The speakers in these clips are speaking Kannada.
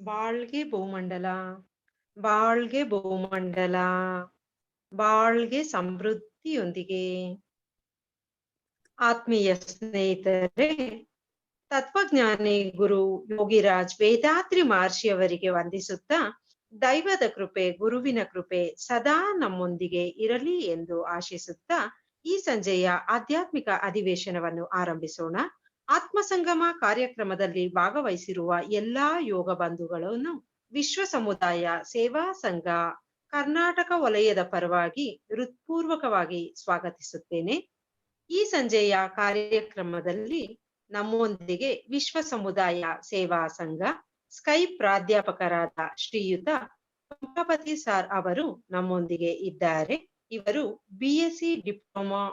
ಬಾಳ್ಗೆ ಭೂಮಂಡಲ ಬಾಳ್ಗೆ ಭೂಮಂಡಲ ಬಾಳ್ಗೆ ಸಮೃದ್ಧಿಯೊಂದಿಗೆ. ಆತ್ಮೀಯ ಸ್ನೇಹಿತರೆ, ತತ್ವಜ್ಞಾನಿ ಗುರು ಯೋಗಿರಾಜ್ ವೇದಾದ್ರಿ ಮಹರ್ಷಿಯವರಿಗೆ ವಂದಿಸುತ್ತಾ, ದೈವದ ಕೃಪೆ ಗುರುವಿನ ಕೃಪೆ ಸದಾ ನಮ್ಮೊಂದಿಗೆ ಇರಲಿ ಎಂದು ಆಶಿಸುತ್ತಾ ಈ ಸಂಜೆಯ ಆಧ್ಯಾತ್ಮಿಕ ಅಧಿವೇಶನವನ್ನು ಆರಂಭಿಸೋಣ. ಆತ್ಮಸಂಗಮ ಕಾರ್ಯಕ್ರಮದಲ್ಲಿ ಭಾಗವಹಿಸಿರುವ ಎಲ್ಲಾ ಯೋಗ ಬಂಧುಗಳನ್ನು ವಿಶ್ವ ಸಮುದಾಯ ಸೇವಾ ಸಂಘ ಕರ್ನಾಟಕ ವಲಯದ ಪರವಾಗಿ ಹೃತ್ಪೂರ್ವಕವಾಗಿ ಸ್ವಾಗತಿಸುತ್ತೇನೆ. ಈ ಸಂಜೆಯ ಕಾರ್ಯಕ್ರಮದಲ್ಲಿ ನಮ್ಮೊಂದಿಗೆ ವಿಶ್ವ ಸಮುದಾಯ ಸೇವಾ ಸಂಘ ಸ್ಕೈಪ್ ಪ್ರಾಧ್ಯಾಪಕರಾದ ಶ್ರೀಯುತ ಪಂಪಾಪತಿ ಸಾರ್ ಅವರು ನಮ್ಮೊಂದಿಗೆ ಇದ್ದಾರೆ. ಇವರು BSc diploma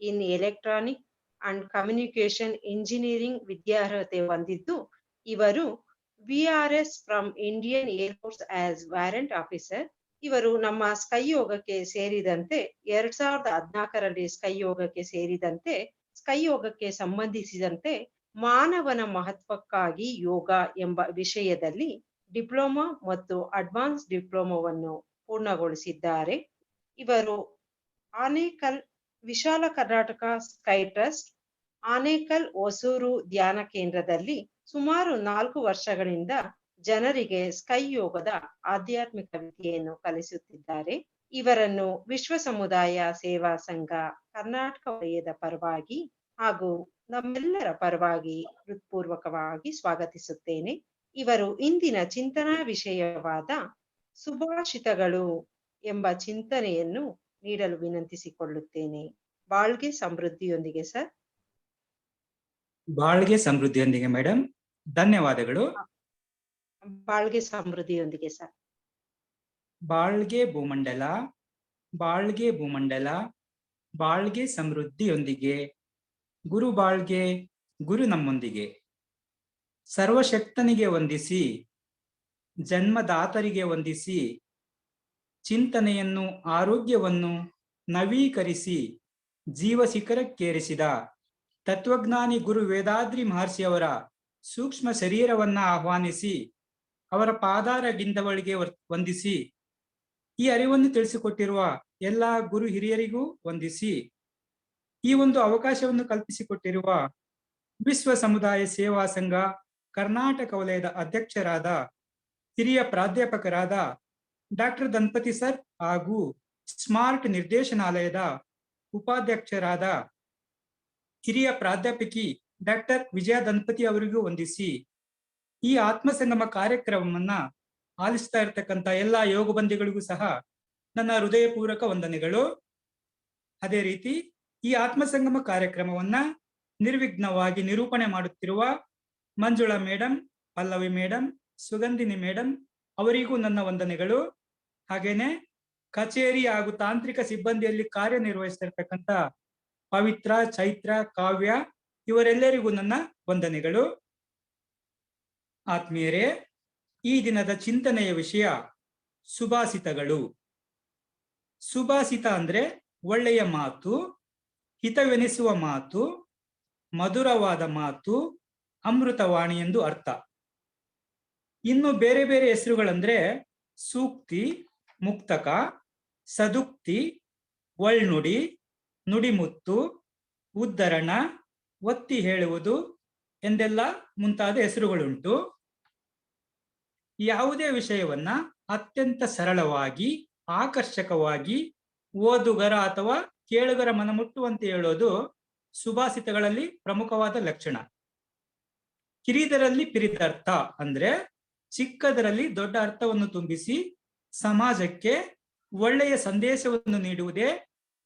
in electronic and communication engineering ವಿದ್ಯಾರ್ಹತೆ ಹೊಂದಿದ್ದು, ಇವರು VRS from Indian air force as warrant officer. ಇವರು ನಮ್ಮ ಸ್ಕೈ ಯೋಗಕ್ಕೆ ಸೇರಿದಂತೆ 2014ರಲ್ಲಿ ಸ್ಕೈ ಯೋಗಕ್ಕೆ ಸೇರಿದಂತೆ ಸ್ಕೈ ಯೋಗಕ್ಕೆ ಸಂಬಂಧಿಸಿದಂತೆ ಮಾನವನ ಮಹತ್ವಕ್ಕಾಗಿ ಯೋಗ ಎಂಬ ವಿಷಯದಲ್ಲಿ ಡಿಪ್ಲೊಮಾ ಮತ್ತು ಅಡ್ವಾನ್ಸ್ ಡಿಪ್ಲೊಮಾವನ್ನು ಪೂರ್ಣಗೊಳಿಸಿದ್ದಾರೆ. ಇವರು ಆನೇಕಲ್ ವಿಶಾಲ ಕರ್ನಾಟಕ ಸ್ಕೈ ಟ್ರಸ್ಟ್ ಆನೇಕಲ್ ಹೊಸೂರು ಧ್ಯಾನ ಕೇಂದ್ರದಲ್ಲಿ ಸುಮಾರು 4 ವರ್ಷಗಳಿಂದ ಜನರಿಗೆ ಸ್ಕೈ ಯೋಗದ ಆಧ್ಯಾತ್ಮಿಕ ವಿದ್ಯೆಯನ್ನು ಕಲಿಸುತ್ತಿದ್ದಾರೆ. ಇವರನ್ನು ವಿಶ್ವ ಸಮುದಾಯ ಸೇವಾ ಸಂಘ ಕರ್ನಾಟಕ ವಲಯದ ಪರವಾಗಿ ಹಾಗೂ ನಮ್ಮೆಲ್ಲರ ಪರವಾಗಿ ಹೃತ್ಪೂರ್ವಕವಾಗಿ ಸ್ವಾಗತಿಸುತ್ತೇನೆ. ಇವರು ಇಂದಿನ ಚಿಂತನಾ ವಿಷಯವಾದ ಸುಭಾಷಿತಗಳು ಎಂಬ ಚಿಂತನೆಯನ್ನು ನೀಡಲು ವಿನಂತಿಸಿಕೊಳ್ಳುತ್ತೇನೆ. ಬಾಳ್ಗೆ ಸಮೃದ್ಧಿಯೊಂದಿಗೆ ಸರ್. ಬಾಳ್ಗೆ ಸಮೃದ್ಧಿಯೊಂದಿಗೆ ಮೇಡಮ್, ಧನ್ಯವಾದಗಳು. ಬಾಳ್ಗೆ ಸಮೃದ್ಧಿಯೊಂದಿಗೆ ಸರ್. ಬಾಳ್ಗೆ ಭೂಮಂಡಲ ಬಾಳ್ಗೆ ಭೂಮಂಡಲ ಬಾಳ್ಗೆ ಸಮೃದ್ಧಿಯೊಂದಿಗೆ. ಗುರು ಬಾಳ್ಗೆ ಗುರು ನಮ್ಮೊಂದಿಗೆ. ಸರ್ವಶಕ್ತನಿಗೆ ವಂದಿಸಿ, ಜನ್ಮದಾತರಿಗೆ ವಂದಿಸಿ, ಚಿಂತನೆಯನ್ನು ಆರೋಗ್ಯವನ್ನು ನವೀಕರಿಸಿ ಜೀವ ಶಿಖರಕ್ಕೇರಿಸಿದ ತತ್ವಜ್ಞಾನಿ ಗುರು ವೇದಾದ್ರಿ ಮಹರ್ಷಿಯವರ ಸೂಕ್ಷ್ಮ ಶರೀರವನ್ನ ಆಹ್ವಾನಿಸಿ ಅವರ ಪಾದಾರ ಗಿಂದವಳಿಗೆ ವಂದಿಸಿ, ಈ ಅರಿವನ್ನು ತಿಳಿಸಿಕೊಟ್ಟಿರುವ ಎಲ್ಲ ಗುರು ಹಿರಿಯರಿಗೂ ವಂದಿಸಿ, ಈ ಒಂದು ಅವಕಾಶವನ್ನು ಕಲ್ಪಿಸಿಕೊಟ್ಟಿರುವ ವಿಶ್ವ ಸಮುದಾಯ ಸೇವಾ ಸಂಘ ಕರ್ನಾಟಕ ವಲಯದ ಅಧ್ಯಕ್ಷರಾದ ಹಿರಿಯ ಪ್ರಾಧ್ಯಾಪಕರಾದ ಡಾಕ್ಟರ್ ದಂಪತಿ ಸರ್ ಹಾಗೂ ಸ್ಮಾರ್ಟ್ ನಿರ್ದೇಶನಾಲಯದ ಉಪಾಧ್ಯಕ್ಷರಾದ ಹಿರಿಯ ಪ್ರಾಧ್ಯಾಪಕಿ ಡಾಕ್ಟರ್ ವಿಜಯ ದಂಪತಿ ಅವರಿಗೂ ವಂದಿಸಿ, ಈ ಆತ್ಮಸಂಗಮ ಕಾರ್ಯಕ್ರಮವನ್ನ ಆಲಿಸ್ತಾ ಇರತಕ್ಕಂಥ ಎಲ್ಲಾ ಯೋಗ ಬಂಧಿಗಳಿಗೂ ಸಹ ನನ್ನ ಹೃದಯಪೂರ್ವಕ ವಂದನೆಗಳು. ಅದೇ ರೀತಿ ಈ ಆತ್ಮಸಂಗಮ ಕಾರ್ಯಕ್ರಮವನ್ನ ನಿರ್ವಿಘ್ನವಾಗಿ ನಿರೂಪಣೆ ಮಾಡುತ್ತಿರುವ Manjula madam, Pallavi madam, Sugandhini madam ಅವರಿಗೂ ನನ್ನ ವಂದನೆಗಳು. ಹಾಗೇನೆ ಕಚೇರಿ ಹಾಗೂ ತಾಂತ್ರಿಕ ಸಿಬ್ಬಂದಿಯಲ್ಲಿ ಕಾರ್ಯನಿರ್ವಹಿಸ್ತಿರ್ತಕ್ಕಂಥ ಪವಿತ್ರ, ಚೈತ್ರ, ಕಾವ್ಯ ಇವರೆಲ್ಲರಿಗೂ ನನ್ನ ವಂದನೆಗಳು. ಆತ್ಮೀಯರೇ, ಈ ದಿನದ ಚಿಂತನೆಯ ವಿಷಯ ಸುಭಾಷಿತಗಳು. ಸುಭಾಷಿತ ಅಂದ್ರೆ ಒಳ್ಳೆಯ ಮಾತು, ಹಿತವೆನಿಸುವ ಮಾತು, ಮಧುರವಾದ ಮಾತು, ಅಮೃತವಾಣಿ ಎಂದು ಅರ್ಥ. ಇನ್ನು ಬೇರೆ ಬೇರೆ ಹೆಸರುಗಳಂದ್ರೆ ಸೂಕ್ತಿ, ಮುಕ್ತಕ, ಸದುಕ್ತಿ, ಒಳ್ನುಡಿ, ನುಡಿಮುತ್ತು, ಉದ್ಧರಣ, ಒತ್ತಿ ಹೇಳುವುದು ಎಂದೆಲ್ಲ ಮುಂತಾದ ಹೆಸರುಗಳುಂಟು. ಯಾವುದೇ ವಿಷಯವನ್ನ ಅತ್ಯಂತ ಸರಳವಾಗಿ, ಆಕರ್ಷಕವಾಗಿ ಓದುಗರ ಅಥವಾ ಕೇಳುಗರ ಮನಮುಟ್ಟುವಂತೆ ಹೇಳೋದು ಸುಭಾಷಿತಗಳಲ್ಲಿ ಪ್ರಮುಖವಾದ ಲಕ್ಷಣ. ಕಿರಿದರಲ್ಲಿ ಪಿರಿದರ್ಥ ಅಂದ್ರೆ ಚಿಕ್ಕದರಲ್ಲಿ ದೊಡ್ಡ ಅರ್ಥವನ್ನು ತುಂಬಿಸಿ ಸಮಾಜಕ್ಕೆ ಒಳ್ಳೆಯ ಸಂದೇಶವನ್ನು ನೀಡುವುದೇ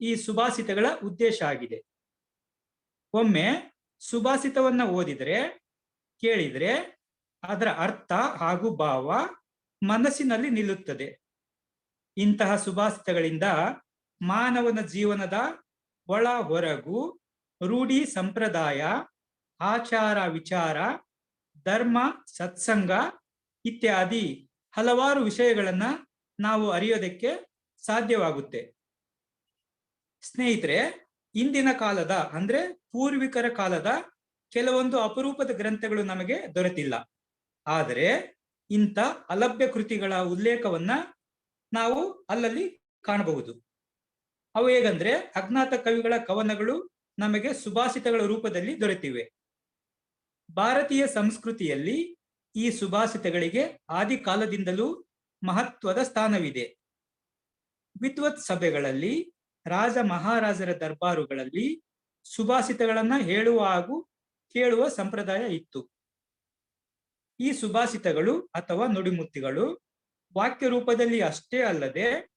ಈ ಸುಭಾಷಿತಗಳ ಉದ್ದೇಶ ಆಗಿದೆ. ಒಮ್ಮೆ ಸುಭಾಷಿತವನ್ನ ಓದಿದ್ರೆ, ಕೇಳಿದ್ರೆ ಅದರ ಅರ್ಥ ಹಾಗೂ ಭಾವ ಮನಸ್ಸಿನಲ್ಲಿ ನಿಲ್ಲುತ್ತದೆ. ಇಂತಹ ಸುಭಾಷಿತಗಳಿಂದ ಮಾನವನ ಜೀವನದ ಒಳ ಹೊರಗು, ರೂಢಿ ಸಂಪ್ರದಾಯ, ಆಚಾರ ವಿಚಾರ, ಧರ್ಮ ಸತ್ಸಂಗ ಇತ್ಯಾದಿ ಹಲವಾರು ವಿಷಯಗಳನ್ನ ನಾವು ಅರಿಯೋದಕ್ಕೆ ಸಾಧ್ಯವಾಗುತ್ತೆ. ಸ್ನೇಹಿತರೆ, ಇಂದಿನ ಕಾಲದ ಅಂದ್ರೆ ಪೂರ್ವಿಕರ ಕಾಲದ ಕೆಲವೊಂದು ಅಪರೂಪದ ಗ್ರಂಥಗಳು ನಮಗೆ ದೊರೆತಿಲ್ಲ. ಆದರೆ ಇಂಥ ಅಲಭ್ಯ ಕೃತಿಗಳ ಉಲ್ಲೇಖವನ್ನ ನಾವು ಅಲ್ಲಲ್ಲಿ ಕಾಣಬಹುದು. ಅವು ಹೇಗಂದ್ರೆ ಅಜ್ಞಾತ ಕವಿಗಳ ಕವನಗಳು ನಮಗೆ ಸುಭಾಷಿತಗಳ ರೂಪದಲ್ಲಿ ದೊರೆತಿವೆ. ಭಾರತೀಯ ಸಂಸ್ಕೃತಿಯಲ್ಲಿ ಈ ಸುಭಾಷಿತಗಳಿಗೆ ಆದಿ ಕಾಲದಿಂದಲೂ ಮಹತ್ವದ ಸ್ಥಾನವಿದೆ. ವಿದ್ವತ್ ಸಭೆಗಳಲ್ಲಿ, ರಾಜ ಮಹಾರಾಜರ ದರ್ಬಾರುಗಳಲ್ಲಿ ಸುಭಾಷಿತಗಳನ್ನ ಹೇಳುವ ಹಾಗೂ ಕೇಳುವ ಸಂಪ್ರದಾಯ ಇತ್ತು. ಈ ಸುಭಾಷಿತಗಳು ಅಥವಾ ನುಡಿಮುತ್ತಿಗಳು ವಾಕ್ಯ ರೂಪದಲ್ಲಿ ಅಷ್ಟೇ ಅಲ್ಲದೆ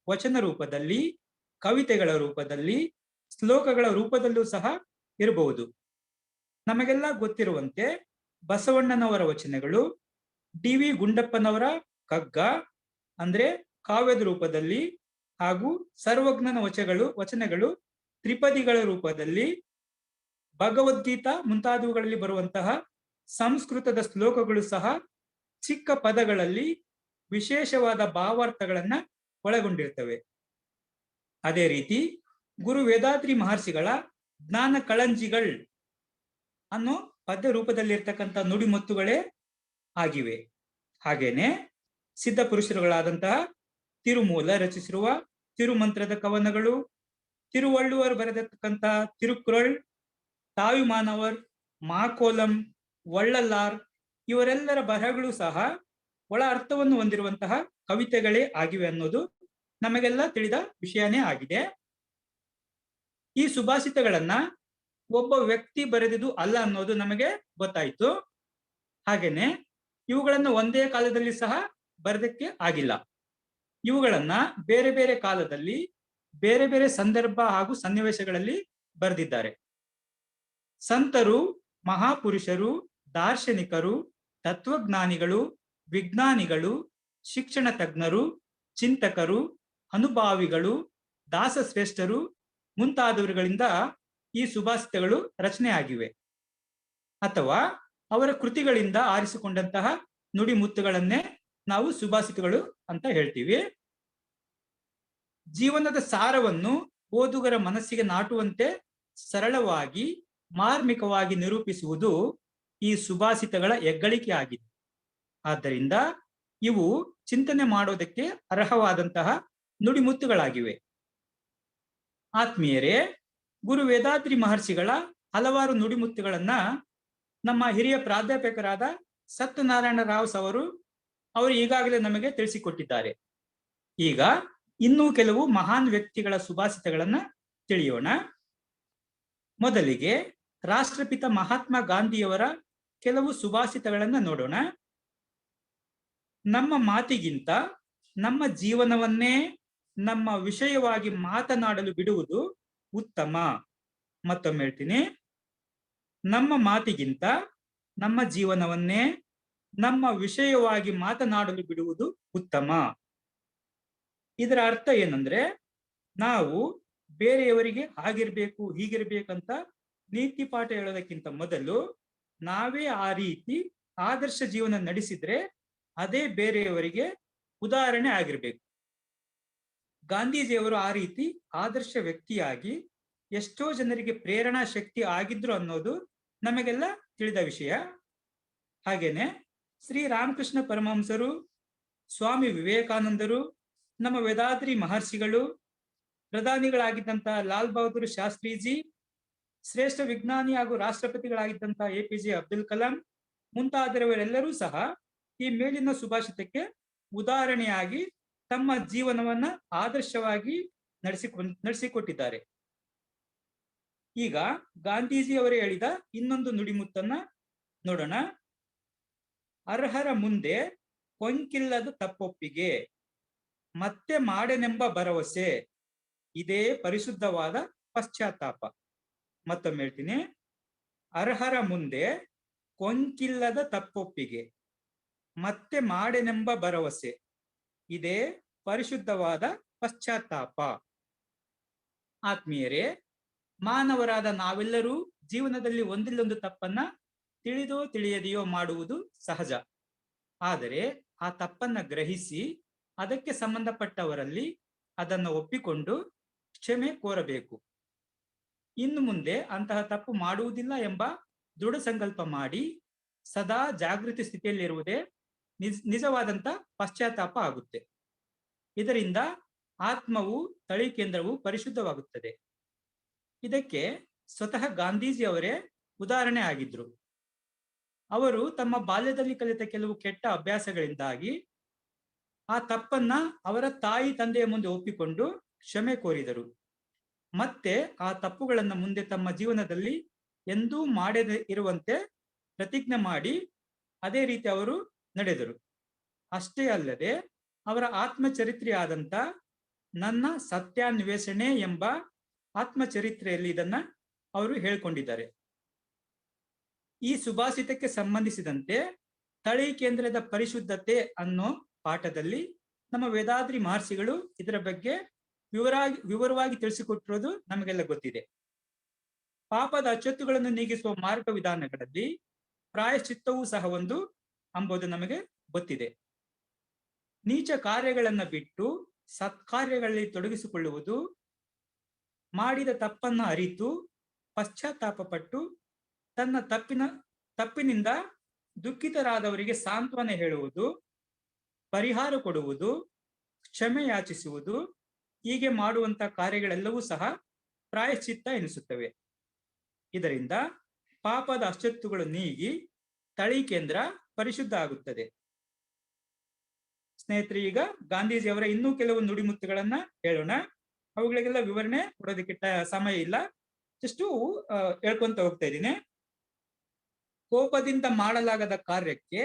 ವಚನ ರೂಪದಲ್ಲಿ, ಕವಿತೆಗಳ ರೂಪದಲ್ಲಿ, ಶ್ಲೋಕಗಳ ರೂಪದಲ್ಲೂ ಸಹ ಇರಬಹುದು. ನಮಗೆಲ್ಲ ಗೊತ್ತಿರುವಂತೆ ಬಸವಣ್ಣನವರ ವಚನಗಳು, ಡಿ.ವಿ. ಗುಂಡಪ್ಪನವರ ಕಗ್ಗ ಅಂದ್ರೆ ಕಾವ್ಯದ ರೂಪದಲ್ಲಿ, ಹಾಗೂ ಸರ್ವಜ್ಞನ ವಚನಗಳು ತ್ರಿಪದಿಗಳ ರೂಪದಲ್ಲಿ, ಭಗವದ್ಗೀತಾ ಮುಂತಾದವುಗಳಲ್ಲಿ ಬರುವಂತಹ ಸಂಸ್ಕೃತದ ಶ್ಲೋಕಗಳು ಸಹ ಚಿಕ್ಕ ಪದಗಳಲ್ಲಿ ವಿಶೇಷವಾದ ಭಾವಾರ್ಥಗಳನ್ನ ಒಳಗೊಂಡಿರ್ತವೆ. ಅದೇ ರೀತಿ ಗುರು ವೇದಾದ್ರಿ ಮಹರ್ಷಿಗಳ ಜ್ಞಾನ ಕಳಂಜಿಗಳ್ ಅನ್ನೋ ಪದ್ಯ ರೂಪದಲ್ಲಿರ್ತಕ್ಕಂಥ ನುಡಿಮುತ್ತುಗಳೇ ಆಗಿವೆ. ಹಾಗೇನೆ ಸಿದ್ಧ ಪುರುಷರುಗಳಾದಂತಹ ತಿರುಮೂಲ ರಚಿಸಿರುವ ತಿರುಮಂತ್ರದ ಕವನಗಳು, ತಿರುವಳ್ಳುವರ್ ಬರೆದಿರ್ತಕ್ಕಂಥ ತಿರುಕುರಳ್, ತಾವಿಮಾನವರ್, ಮಾಕೋಲಂ, ವಳ್ಳಲಾರ್ ಇವರೆಲ್ಲರ ಬರಹಗಳು ಸಹ ಒಳ ಅರ್ಥವನ್ನು ಹೊಂದಿರುವಂತಹ ಕವಿತೆಗಳೇ ಆಗಿವೆ ಅನ್ನೋದು ನಮಗೆಲ್ಲ ತಿಳಿದ ವಿಷಯನೇ ಆಗಿದೆ. ಈ ಸುಭಾಷಿತಗಳನ್ನ ಒಬ್ಬ ವ್ಯಕ್ತಿ ಬರೆದಿದ್ದು ಅಲ್ಲ ಅನ್ನೋದು ನಮಗೆ ಗೊತ್ತಾಯ್ತು. ಹಾಗೇನೆ ಇವುಗಳನ್ನ ಒಂದೇ ಕಾಲದಲ್ಲಿ ಸಹ ಬರೆದಕ್ಕೆ ಆಗಿಲ್ಲ. ಇವುಗಳನ್ನ ಬೇರೆ ಬೇರೆ ಕಾಲದಲ್ಲಿ ಬೇರೆ ಬೇರೆ ಸಂದರ್ಭ ಹಾಗೂ ಸನ್ನಿವೇಶಗಳಲ್ಲಿ ಬರೆದಿದ್ದಾರೆ. ಸಂತರು, ಮಹಾಪುರುಷರು, ದಾರ್ಶನಿಕರು, ತತ್ವಜ್ಞಾನಿಗಳು, ವಿಜ್ಞಾನಿಗಳು, ಶಿಕ್ಷಣ ತಜ್ಞರು, ಚಿಂತಕರು, ಅನುಭಾವಿಗಳು, ದಾಸಶ್ರೇಷ್ಠರು ಮುಂತಾದವರುಗಳಿಂದ ಈ ಸುಭಾಷಿತಗಳು ರಚನೆ ಆಗಿವೆ. ಅಥವಾ ಅವರ ಕೃತಿಗಳಿಂದ ಆರಿಸಿಕೊಂಡಂತಹ ನುಡಿಮುತ್ತುಗಳನ್ನೇ ನಾವು ಸುಭಾಷಿತಗಳು ಅಂತ ಹೇಳ್ತೀವಿ. ಜೀವನದ ಸಾರವನ್ನು ಓದುಗರ ಮನಸ್ಸಿಗೆ ನಾಟುವಂತೆ ಸರಳವಾಗಿ, ಮಾರ್ಮಿಕವಾಗಿ ನಿರೂಪಿಸುವುದು ಈ ಸುಭಾಷಿತಗಳ ಹೆಗ್ಗಳಿಕೆ ಆಗಿದೆ. ಆದ್ದರಿಂದ ಇವು ಚಿಂತನೆ ಮಾಡೋದಕ್ಕೆ ಅರ್ಹವಾದಂತಹ ನುಡಿಮುತ್ತುಗಳಾಗಿವೆ. ಆತ್ಮೀಯರೇ, ಗುರು ವೇದಾದ್ರಿ ಮಹರ್ಷಿಗಳ ಹಲವಾರು ನುಡಿಮುತ್ತುಗಳನ್ನ ನಮ್ಮ ಹಿರಿಯ ಪ್ರಾಧ್ಯಾಪಕರಾದ ಸತ್ಯನಾರಾಯಣ ರಾವ್ ಅವರು ಈಗಾಗಲೇ ನಮಗೆ ತಿಳಿಸಿಕೊಟ್ಟಿದ್ದಾರೆ. ಈಗ ಇನ್ನೂ ಕೆಲವು ಮಹಾನ್ ವ್ಯಕ್ತಿಗಳ ಸುಭಾಷಿತಗಳನ್ನ ತಿಳಿಯೋಣ. ಮೊದಲಿಗೆ ರಾಷ್ಟ್ರಪಿತ ಮಹಾತ್ಮ ಗಾಂಧಿಯವರ ಕೆಲವು ಸುಭಾಷಿತಗಳನ್ನ ನೋಡೋಣ. ನಮ್ಮ ಮಾತಿಗಿಂತ ನಮ್ಮ ಜೀವನವನ್ನೇ ನಮ್ಮ ವಿಷಯವಾಗಿ ಮಾತನಾಡಲು ಬಿಡುವುದು ಉತ್ತಮ. ಮತ್ತೊಮ್ಮೆ ಹೇಳ್ತೀನಿ, ನಮ್ಮ ಮಾತಿಗಿಂತ ನಮ್ಮ ಜೀವನವನ್ನೇ ನಮ್ಮ ವಿಷಯವಾಗಿ ಮಾತನಾಡಲು ಬಿಡುವುದು ಉತ್ತಮ. ಇದರ ಅರ್ಥ ಏನಂದ್ರೆ, ನಾವು ಬೇರೆಯವರಿಗೆ ಹಾಗಿರ್ಬೇಕು ಹೀಗಿರ್ಬೇಕಂತ ನೀತಿ ಪಾಠ ಹೇಳೋದಕ್ಕಿಂತ ಮೊದಲು ನಾವೇ ಆ ರೀತಿ ಆದರ್ಶ ಜೀವನ ನಡೆಸಿದ್ರೆ ಅದೇ ಬೇರೆಯವರಿಗೆ ಉದಾಹರಣೆ ಆಗಿರ್ಬೇಕು. ಗಾಂಧೀಜಿಯವರು ಆ ರೀತಿ ಆದರ್ಶ ವ್ಯಕ್ತಿಯಾಗಿ ಎಷ್ಟೋ ಜನರಿಗೆ ಪ್ರೇರಣಾ ಶಕ್ತಿ ಆಗಿದ್ರು ಅನ್ನೋದು ನಮಗೆಲ್ಲ ತಿಳಿದ ವಿಷಯ. ಹಾಗೇನೆ ಶ್ರೀರಾಮಕೃಷ್ಣ ಪರಮಹಂಸರು, ಸ್ವಾಮಿ ವಿವೇಕಾನಂದರು, ನಮ್ಮ ವೇದಾದ್ರಿ ಮಹರ್ಷಿಗಳು, ಪ್ರಧಾನಿಗಳಾಗಿದ್ದಂತಹ ಲಾಲ್ ಬಹದ್ದೂರ್ ಶಾಸ್ತ್ರೀಜಿ, ಶ್ರೇಷ್ಠ ವಿಜ್ಞಾನಿ ಹಾಗೂ ರಾಷ್ಟ್ರಪತಿಗಳಾಗಿದ್ದಂತಹ APJ ಅಬ್ದುಲ್ ಕಲಾಂ ಮುಂತಾದವರೆಲ್ಲರೂ ಸಹ ಈ ಮೇಲಿನ ಸುಭಾಷಿತಕ್ಕೆ ಉದಾಹರಣೆಯಾಗಿ ತಮ್ಮ ಜೀವನವನ್ನ ಆದರ್ಶವಾಗಿ ನಡೆಸಿಕೊಟ್ಟಿದ್ದಾರೆ. ಈಗ ಗಾಂಧೀಜಿಯವರೇ ಹೇಳಿದ ಇನ್ನೊಂದು ನುಡಿಮುತ್ತನ್ನ ನೋಡೋಣ. ಅರ್ಹರ ಮುಂದೆ ಕೊಂಕಿಲ್ಲದ ತಪ್ಪೊಪ್ಪಿಗೆ, ಮತ್ತೆ ಮಾಡೆನೆಂಬ ಭರವಸೆ, ಇದೇ ಪರಿಶುದ್ಧವಾದ ಪಶ್ಚಾತ್ತಾಪ. ಮತ್ತೊಮ್ಮೆ ಹೇಳ್ತೀನಿ, ಅರ್ಹರ ಮುಂದೆ ಕೊಂಕಿಲ್ಲದ ತಪ್ಪೊಪ್ಪಿಗೆ, ಮತ್ತೆ ಮಾಡೆನೆಂಬ ಭರವಸೆ, ಇದೇ ಪರಿಶುದ್ಧವಾದ ಪಶ್ಚಾತ್ತಾಪ. ಆತ್ಮೀಯರೇ, ಮಾನವರಾದ ನಾವೆಲ್ಲರೂ ಜೀವನದಲ್ಲಿ ಒಂದಿಲ್ಲೊಂದು ತಪ್ಪನ್ನ ತಿಳಿದೋ ತಿಳಿಯದೆಯೋ ಮಾಡುವುದು ಸಹಜ. ಆದರೆ ಆ ತಪ್ಪನ್ನ ಗ್ರಹಿಸಿ ಅದಕ್ಕೆ ಸಂಬಂಧಪಟ್ಟವರಲ್ಲಿ ಅದನ್ನು ಒಪ್ಪಿಕೊಂಡು ಕ್ಷಮೆ ಕೋರಬೇಕು. ಇನ್ನು ಮುಂದೆ ಅಂತಹ ತಪ್ಪು ಮಾಡುವುದಿಲ್ಲ ಎಂಬ ದೃಢ ಸಂಕಲ್ಪ ಮಾಡಿ ಸದಾ ಜಾಗೃತಿ ಸ್ಥಿತಿಯಲ್ಲಿರುವುದೇ ನಿಜವಾದಂತ ಪಶ್ಚಾತ್ತಾಪ ಆಗುತ್ತೆ. ಇದರಿಂದ ಆತ್ಮವು, ತಳಿ ಕೇಂದ್ರವು ಪರಿಶುದ್ಧವಾಗುತ್ತದೆ. ಇದಕ್ಕೆ ಸ್ವತಃ ಗಾಂಧೀಜಿ ಅವರೇ ಉದಾಹರಣೆ ಆಗಿದ್ರು. ಅವರು ತಮ್ಮ ಬಾಲ್ಯದಲ್ಲಿ ಕಲಿತ ಕೆಲವು ಕೆಟ್ಟ ಅಭ್ಯಾಸಗಳಿಂದಾಗಿ ಆ ತಪ್ಪನ್ನ ಅವರ ತಾಯಿ ತಂದೆಯ ಮುಂದೆ ಒಪ್ಪಿಕೊಂಡು ಕ್ಷಮೆ ಕೋರಿದರು. ಮತ್ತೆ ಆ ತಪ್ಪುಗಳನ್ನ ಮುಂದೆ ತಮ್ಮ ಜೀವನದಲ್ಲಿ ಎಂದೂ ಮಾಡದೇ ಇರುವಂತೆ ಪ್ರತಿಜ್ಞೆ ಮಾಡಿ ಅದೇ ರೀತಿ ಅವರು ನಡೆದರು. ಅಷ್ಟೇ ಅಲ್ಲದೆ ಅವರ ಆತ್ಮಚರಿತ್ರೆಯಾದಂತ ನನ್ನ ಸತ್ಯಾನ್ವೇಷಣೆ ಎಂಬ ಆತ್ಮಚರಿತ್ರೆಯಲ್ಲಿ ಇದನ್ನ ಅವರು ಹೇಳ್ಕೊಂಡಿದ್ದಾರೆ. ಈ ಸುಭಾಷಿತಕ್ಕೆ ಸಂಬಂಧಿಸಿದಂತೆ ತಳಿ ಕೇಂದ್ರದ ಪರಿಶುದ್ಧತೆ ಅನ್ನೋ ಪಾಠದಲ್ಲಿ ನಮ್ಮ ವೇದಾದ್ರಿ ಮಹರ್ಷಿಗಳು ಇದರ ಬಗ್ಗೆ ವಿವರವಾಗಿ ತಿಳಿಸಿಕೊಟ್ಟಿರೋದು ನಮಗೆಲ್ಲ ಗೊತ್ತಿದೆ. ಪಾಪದ ಅಚ್ಚೊತ್ತುಗಳನ್ನು ನೀಗಿಸುವ ಮಾರ್ಗ ವಿಧಾನಗಳಲ್ಲಿ ಪ್ರಾಯಶ್ಚಿತ್ತವೂ ಸಹ ಒಂದು ಎಂಬುದು ನಮಗೆ ಗೊತ್ತಿದೆ. ನೀಚ ಕಾರ್ಯಗಳನ್ನ ಬಿಟ್ಟು ಸತ್ಕಾರ್ಯಗಳಲ್ಲಿ ತೊಡಗಿಸಿಕೊಳ್ಳುವುದು, ಮಾಡಿದ ತಪ್ಪನ್ನ ಅರಿತು ಪಶ್ಚಾತ್ತಾಪ ಪಟ್ಟು ತನ್ನ ತಪ್ಪಿನಿಂದ ದುಃಖಿತರಾದವರಿಗೆ ಸಾಂತ್ವನ ಹೇಳುವುದು, ಪರಿಹಾರ ಕೊಡುವುದು, ಕ್ಷಮೆ ಯಾಚಿಸುವುದು, ಹೀಗೆ ಮಾಡುವಂತ ಕಾರ್ಯಗಳೆಲ್ಲವೂ ಸಹ ಪ್ರಾಯಶ್ಚಿತ್ತ ಎನಿಸುತ್ತವೆ. ಇದರಿಂದ ಪಾಪದ ಅಚ್ಚೊತ್ತುಗಳು ನೀಗಿ ತಳಿ ಕೇಂದ್ರ ಪರಿಶುದ್ಧ ಆಗುತ್ತದೆ. ಸ್ನೇಹಿತರೆ, ಈಗ ಗಾಂಧೀಜಿಯವರ ಇನ್ನೂ ಕೆಲವು ನುಡಿಮುತ್ತುಗಳನ್ನ ಹೇಳೋಣ. ಅವುಗಳಿಗೆಲ್ಲ ವಿವರಣೆ ಕೊಡೋದಕ್ಕೆ ಸಮಯ ಇಲ್ಲ, ಜಸ್ಟ್ ಹೇಳ್ಕೊಂತ ಹೋಗ್ತಾ ಇದ್ದೀನಿ. ಕೋಪದಿಂದ ಮಾಡಲಾಗದ ಕಾರ್ಯಕ್ಕೆ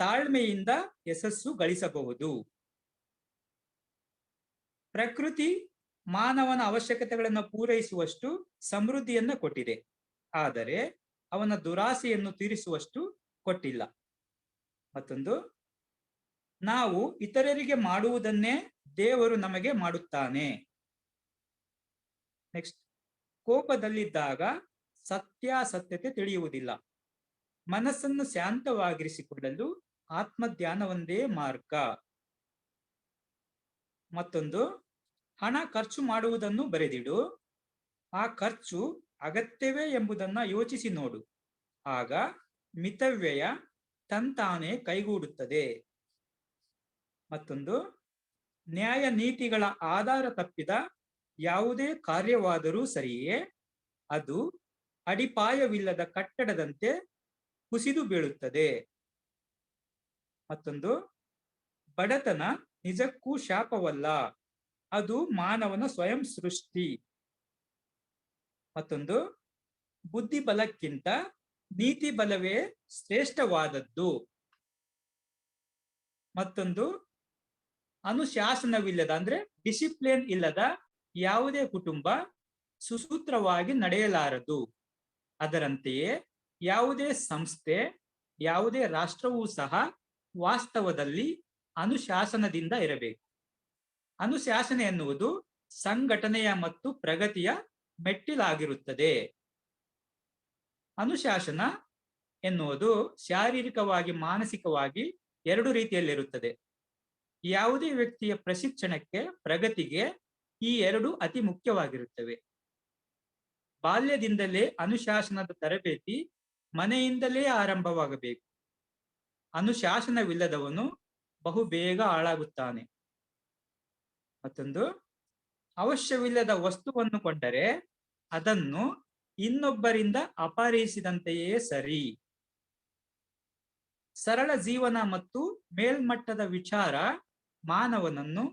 ತಾಳ್ಮೆಯಿಂದ ಯಶಸ್ಸು ಗಳಿಸಬಹುದು. ಪ್ರಕೃತಿ ಮಾನವನ ಅವಶ್ಯಕತೆಗಳನ್ನು ಪೂರೈಸುವಷ್ಟು ಸಮೃದ್ಧಿಯನ್ನ ಕೊಟ್ಟಿದೆ, ಆದರೆ ಅವನ ದುರಾಸೆಯನ್ನು ತೀರಿಸುವಷ್ಟು ಕೊಟ್ಟಿಲ್ಲ. ಮತ್ತೊಂದು, ನಾವು ಇತರರಿಗೆ ಮಾಡುವುದನ್ನೇ ದೇವರು ನಮಗೆ ಮಾಡುತ್ತಾನೆ. ನೆಕ್ಸ್ಟ್, ಕೋಪದಲ್ಲಿದ್ದಾಗ ಸತ್ಯಾಸತ್ಯತೆ ತಿಳಿಯುವುದಿಲ್ಲ. ಮನಸ್ಸನ್ನು ಶಾಂತವಾಗಿರಿಸಿಕೊಳ್ಳಲು ಆತ್ಮಧ್ಯಾನವೊಂದೇ ಮಾರ್ಗ. ಮತ್ತೊಂದು, ಹಣ ಖರ್ಚು ಮಾಡುವುದನ್ನು ಬರೆದಿಡು, ಆ ಖರ್ಚು ಅಗತ್ಯವೇ ಎಂಬುದನ್ನ ಯೋಚಿಸಿ ನೋಡು, ಆಗ ಮಿತವ್ಯಯ ತಂತಾನೆ ಕೈಗೂಡುತ್ತದೆ. ಮತ್ತೊಂದು, ನ್ಯಾಯ ನೀತಿಗಳ ಆಧಾರ ತಪ್ಪಿದ ಯಾವುದೇ ಕಾರ್ಯವಾದರೂ ಸರಿಯೇ, ಅದು ಅಡಿಪಾಯವಿಲ್ಲದ ಕಟ್ಟಡದಂತೆ ಕುಸಿದು ಬೀಳುತ್ತದೆ. ಮತ್ತೊಂದು, ಬಡತನ ನಿಜಕ್ಕೂ ಶಾಪವಲ್ಲ, ಅದು ಮಾನವನ ಸ್ವಯಂ ಸೃಷ್ಟಿ. ಮತ್ತೊಂದು, ಬುದ್ಧಿ ಬಲಕ್ಕಿಂತ ನೀತಿ ಬಲವೇ ಶ್ರೇಷ್ಠವಾದದ್ದು. ಮತ್ತೊಂದು, ಅನುಶಾಸನವಿಲ್ಲದ ಅಂದ್ರೆ ಡಿಸಿಪ್ಲಿನ್ ಇಲ್ಲದ ಯಾವುದೇ ಕುಟುಂಬ ಸುಸೂತ್ರವಾಗಿ ನಡೆಯಲಾರದು. ಅದರಂತೆಯೇ ಯಾವುದೇ ಸಂಸ್ಥೆ, ಯಾವುದೇ ರಾಷ್ಟ್ರವೂ ಸಹ ವಾಸ್ತವದಲ್ಲಿ ಅನುಶಾಸನದಿಂದ ಇರಬೇಕು. ಅನುಶಾಸನ ಎನ್ನುವುದು ಸಂಘಟನೆಯ ಮತ್ತು ಪ್ರಗತಿಯ ಮೆಟ್ಟಿಲಾಗಿರುತ್ತದೆ. ಅನುಶಾಸನ ಎನ್ನುವುದು ಶಾರೀರಿಕವಾಗಿ, ಮಾನಸಿಕವಾಗಿ ಎರಡು ರೀತಿಯಲ್ಲಿರುತ್ತದೆ. ಯಾವುದೇ ವ್ಯಕ್ತಿಯ ಪ್ರಶಿಕ್ಷಣಕ್ಕೆ, ಪ್ರಗತಿಗೆ ಈ ಎರಡು ಅತಿ ಮುಖ್ಯವಾಗಿರುತ್ತವೆ. ಬಾಲ್ಯದಿಂದಲೇ ಅನುಶಾಸನದ ತರಬೇತಿ ಮನೆಯಿಂದಲೇ ಆರಂಭವಾಗಬೇಕು. ಅನುಶಾಸನವಿಲ್ಲದವನು ಬಹು ಬೇಗ ಹಾಳಾಗುತ್ತಾನೆ. ಮತ್ತೊಂದು, ಅವಶ್ಯವಿಲ್ಲದ ವಸ್ತುವನ್ನು ಕೊಂಡರೆ ಅದನ್ನು ಇನ್ನೊಬ್ಬರಿಂದ ಅಪಹರಿಸಿದಂತೆಯೇ ಸರಿ. ಸರಳ ಜೀವನ ಮತ್ತು ಮೇಲ್ಮಟ್ಟದ ವಿಚಾರ ಮಾನವನನ್ನು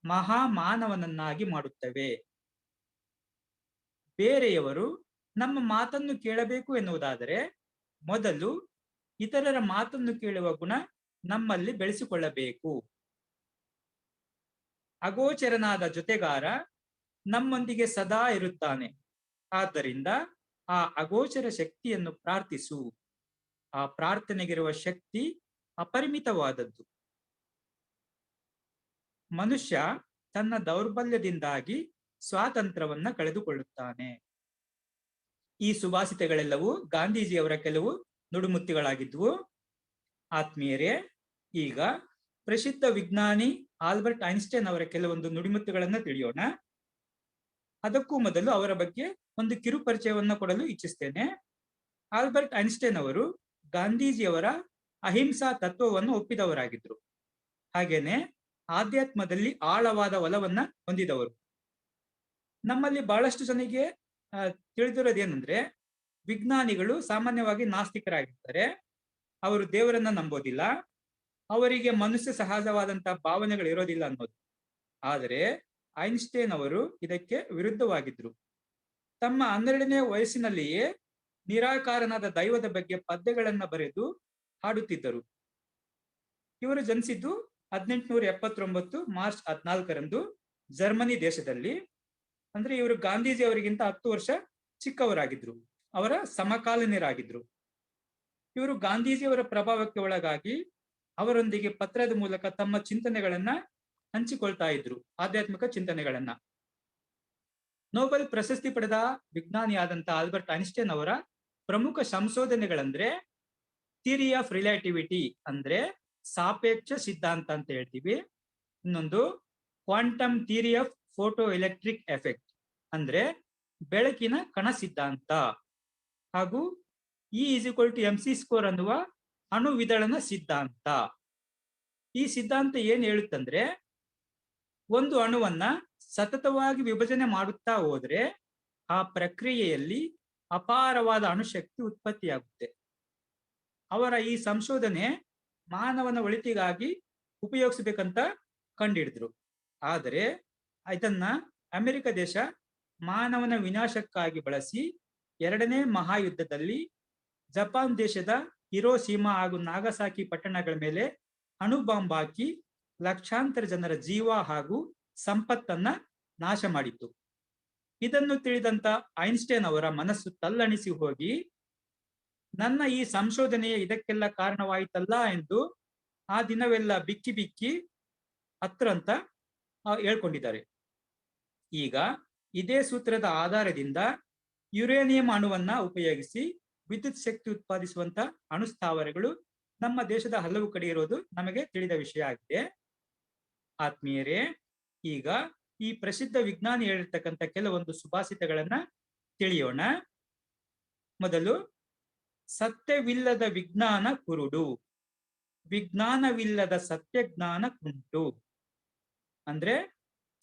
ಮಹಾಮಾನವನನ್ನಾಗಿ ಮಾಡುತ್ತವೆ. ಬೇರೆಯವರು ನಮ್ಮ ಮಾತನ್ನು ಕೇಳಬೇಕು ಎನ್ನುವುದಾದರೆ ಮೊದಲು ಇತರರ ಮಾತನ್ನು ಕೇಳುವ ಗುಣ ನಮ್ಮಲ್ಲಿ ಬೆಳೆಸಿಕೊಳ್ಳಬೇಕು. ಅಗೋಚರನಾದ ಜೊತೆಗಾರ ನಮ್ಮೊಂದಿಗೆ ಸದಾ ಇರುತ್ತಾನೆ. ಆದ್ದರಿಂದ ಆ ಅಗೋಚರ ಶಕ್ತಿಯನ್ನು ಪ್ರಾರ್ಥಿಸು. ಆ ಪ್ರಾರ್ಥನೆಗಿರುವ ಶಕ್ತಿ ಅಪರಿಮಿತವಾದದ್ದು. ಮನುಷ್ಯ ತನ್ನ ದೌರ್ಬಲ್ಯದಿಂದಾಗಿ ಸ್ವಾತಂತ್ರ್ಯವನ್ನ ಕಳೆದುಕೊಳ್ಳುತ್ತಾನೆ. ಈ ಸುಭಾಷಿತಗಳೆಲ್ಲವೂ ಗಾಂಧೀಜಿಯವರ ಕೆಲವು ನುಡಿಮುತ್ತುಗಳಾಗಿದ್ವು. ಆತ್ಮೀಯರೇ, ಈಗ ಪ್ರಸಿದ್ಧ ವಿಜ್ಞಾನಿ ಆಲ್ಬರ್ಟ್ ಐನ್ಸ್ಟೈನ್ ಅವರ ಕೆಲವೊಂದು ನುಡಿಮುತ್ತುಗಳನ್ನ ತಿಳಿಯೋಣ. ಅದಕ್ಕೂ ಮೊದಲು ಅವರ ಬಗ್ಗೆ ಒಂದು ಕಿರು ಪರಿಚಯವನ್ನ ಕೊಡಲು ಇಚ್ಛಿಸ್ತೇನೆ. ಆಲ್ಬರ್ಟ್ ಐನ್ಸ್ಟೈನ್ ಅವರು ಗಾಂಧೀಜಿಯವರ ಅಹಿಂಸಾ ತತ್ವವನ್ನು ಒಪ್ಪಿದವರಾಗಿದ್ರು. ಹಾಗೇನೆ ಆಧ್ಯಾತ್ಮದಲ್ಲಿ ಆಳವಾದ ಒಲವನ್ನ ಹೊಂದಿದವರು. ನಮ್ಮಲ್ಲಿ ಬಹಳಷ್ಟು ಜನರಿಗೆ ತಿಳಿದಿರೋದೇನೆಂದ್ರೆ, ವಿಜ್ಞಾನಿಗಳು ಸಾಮಾನ್ಯವಾಗಿ ನಾಸ್ತಿಕರಾಗಿರ್ತಾರೆ. ಅವರು ದೇವರನ್ನ ನಂಬೋದಿಲ್ಲ, ಅವರಿಗೆ ಮನುಷ್ಯ ಸಹಜವಾದಂತಹ ಭಾವನೆಗಳು ಇರೋದಿಲ್ಲ ಅನ್ನೋದು. ಆದರೆ ಐನ್ಸ್ಟೈನ್ ಅವರು ಇದಕ್ಕೆ ವಿರುದ್ಧವಾಗಿದ್ರು. ತಮ್ಮ 12ನೇ ವಯಸ್ಸಿನಲ್ಲಿಯೇ ನಿರಾಕಾರನಾದ ದೈವದ ಬಗ್ಗೆ ಪದ್ಯಗಳನ್ನ ಬರೆದು ಹಾಡುತ್ತಿದ್ದರು. ಇವರು ಜನಿಸಿದ್ದು 1879 ಮಾರ್ಚ್ 14ರಂದು ಜರ್ಮನಿ ದೇಶದಲ್ಲಿ. ಅಂದ್ರೆ ಇವರು ಗಾಂಧೀಜಿ ಅವರಿಗಿಂತ 10 ವರ್ಷ ಚಿಕ್ಕವರಾಗಿದ್ರು, ಅವರ ಸಮಕಾಲೀನರಾಗಿದ್ರು. ಇವರು ಗಾಂಧೀಜಿಯವರ ಪ್ರಭಾವಕ್ಕೆ ಒಳಗಾಗಿ ಅವರೊಂದಿಗೆ ಪತ್ರದ ಮೂಲಕ ತಮ್ಮ ಚಿಂತನೆಗಳನ್ನ ಹಂಚಿಕೊಳ್ತಾ ಇದ್ರು, ಆಧ್ಯಾತ್ಮಿಕ ಚಿಂತನೆಗಳನ್ನ. ನೊಬೆಲ್ ಪ್ರಶಸ್ತಿ ಪಡೆದ ವಿಜ್ಞಾನಿಯಾದಂತ ಆಲ್ಬರ್ಟ್ ಐನ್ಸ್ಟೈನ್ ಅವರ ಪ್ರಮುಖ ಸಂಶೋಧನೆಗಳಂದ್ರೆ ಥಿಯರಿ ಆಫ್ ರಿಲೇಟಿವಿಟಿ, ಅಂದ್ರೆ ಸಾಪೇಕ್ಷ ಸಿದ್ಧಾಂತ ಅಂತ ಹೇಳ್ತೀವಿ. ಇನ್ನೊಂದು quantum theory of photo electric effect, ಅಂದ್ರೆ ಬೆಳಕಿನ ಕಣ ಸಿದ್ಧಾಂತ. ಹಾಗೂ E=mc² ಅನ್ನುವ ಅಣು ವಿದಳನ ಸಿದ್ಧಾಂತ. ಈ ಸಿದ್ಧಾಂತ ಏನ್ ಹೇಳುತ್ತಂದ್ರೆ, ಒಂದು ಅಣುವನ್ನ ಸತತವಾಗಿ ವಿಭಜನೆ ಮಾಡುತ್ತಾ ಹೋದ್ರೆ ಆ ಪ್ರಕ್ರಿಯೆಯಲ್ಲಿ ಅಪಾರವಾದ ಅಣುಶಕ್ತಿ ಉತ್ಪತ್ತಿಯಾಗುತ್ತೆ. ಅವರ ಈ ಸಂಶೋಧನೆ ಮಾನವನ ಒಳಿತಿಗಾಗಿ ಉಪಯೋಗಿಸಬೇಕಂತ ಕಂಡಿಡಿದ್ರು. ಆದರೆ ಇದನ್ನ ಅಮೆರಿಕ ದೇಶ ಮಾನವನ ವಿನಾಶಕ್ಕಾಗಿ ಬಳಸಿ 2ನೇ ಮಹಾಯುದ್ಧದಲ್ಲಿ ಜಪಾನ್ ದೇಶದ ಹಿರೋಶಿಮಾ ಹಾಗೂ ನಾಗಸಾಕಿ ಪಟ್ಟಣಗಳ ಮೇಲೆ ಅಣುಬಾಂಬ್ ಹಾಕಿ ಲಕ್ಷಾಂತರ ಜನರ ಜೀವ ಹಾಗೂ ಸಂಪತ್ತನ್ನ ನಾಶ ಮಾಡಿತ್ತು. ಇದನ್ನು ತಿಳಿದಂತ ಐನ್ಸ್ಟೈನ್ ಅವರ ಮನಸ್ಸು ತಲ್ಲಣಿಸಿ ಹೋಗಿ, ನನ್ನ ಈ ಸಂಶೋಧನೆಯೇ ಇದಕ್ಕೆಲ್ಲ ಕಾರಣವಾಯಿತಲ್ಲ ಎಂದು ಆ ದಿನವೆಲ್ಲ ಬಿಕ್ಕಿ ಬಿಕ್ಕಿ ಅತ್ರಂತ ಹೇಳ್ಕೊಂಡಿದ್ದಾರೆ. ಈಗ ಇದೇ ಸೂತ್ರದ ಆಧಾರದಿಂದ ಯುರೇನಿಯಂ ಅಣುವನ್ನ ಉಪಯೋಗಿಸಿ ವಿದ್ಯುತ್ ಶಕ್ತಿ ಉತ್ಪಾದಿಸುವಂತ ಅಣುಸ್ಥಾವರಗಳು ನಮ್ಮ ದೇಶದ ಹಲವು ಕಡೆ ಇರೋದು ನಮಗೆ ತಿಳಿದ ವಿಷಯ ಆಗಿದೆ. ಆತ್ಮೀಯರೇ, ಈಗ ಈ ಪ್ರಸಿದ್ಧ ವಿಜ್ಞಾನಿ ಹೇಳಿರ್ತಕ್ಕಂಥ ಕೆಲವೊಂದು ಸುಭಾಷಿತಗಳನ್ನ ತಿಳಿಯೋಣ. ಮೊದಲು, ಸತ್ಯವಿಲ್ಲದ ವಿಜ್ಞಾನ ಕುರುಡು, ವಿಜ್ಞಾನವಿಲ್ಲದ ಸತ್ಯಜ್ಞಾನ ಕುಂಟು. ಅಂದ್ರೆ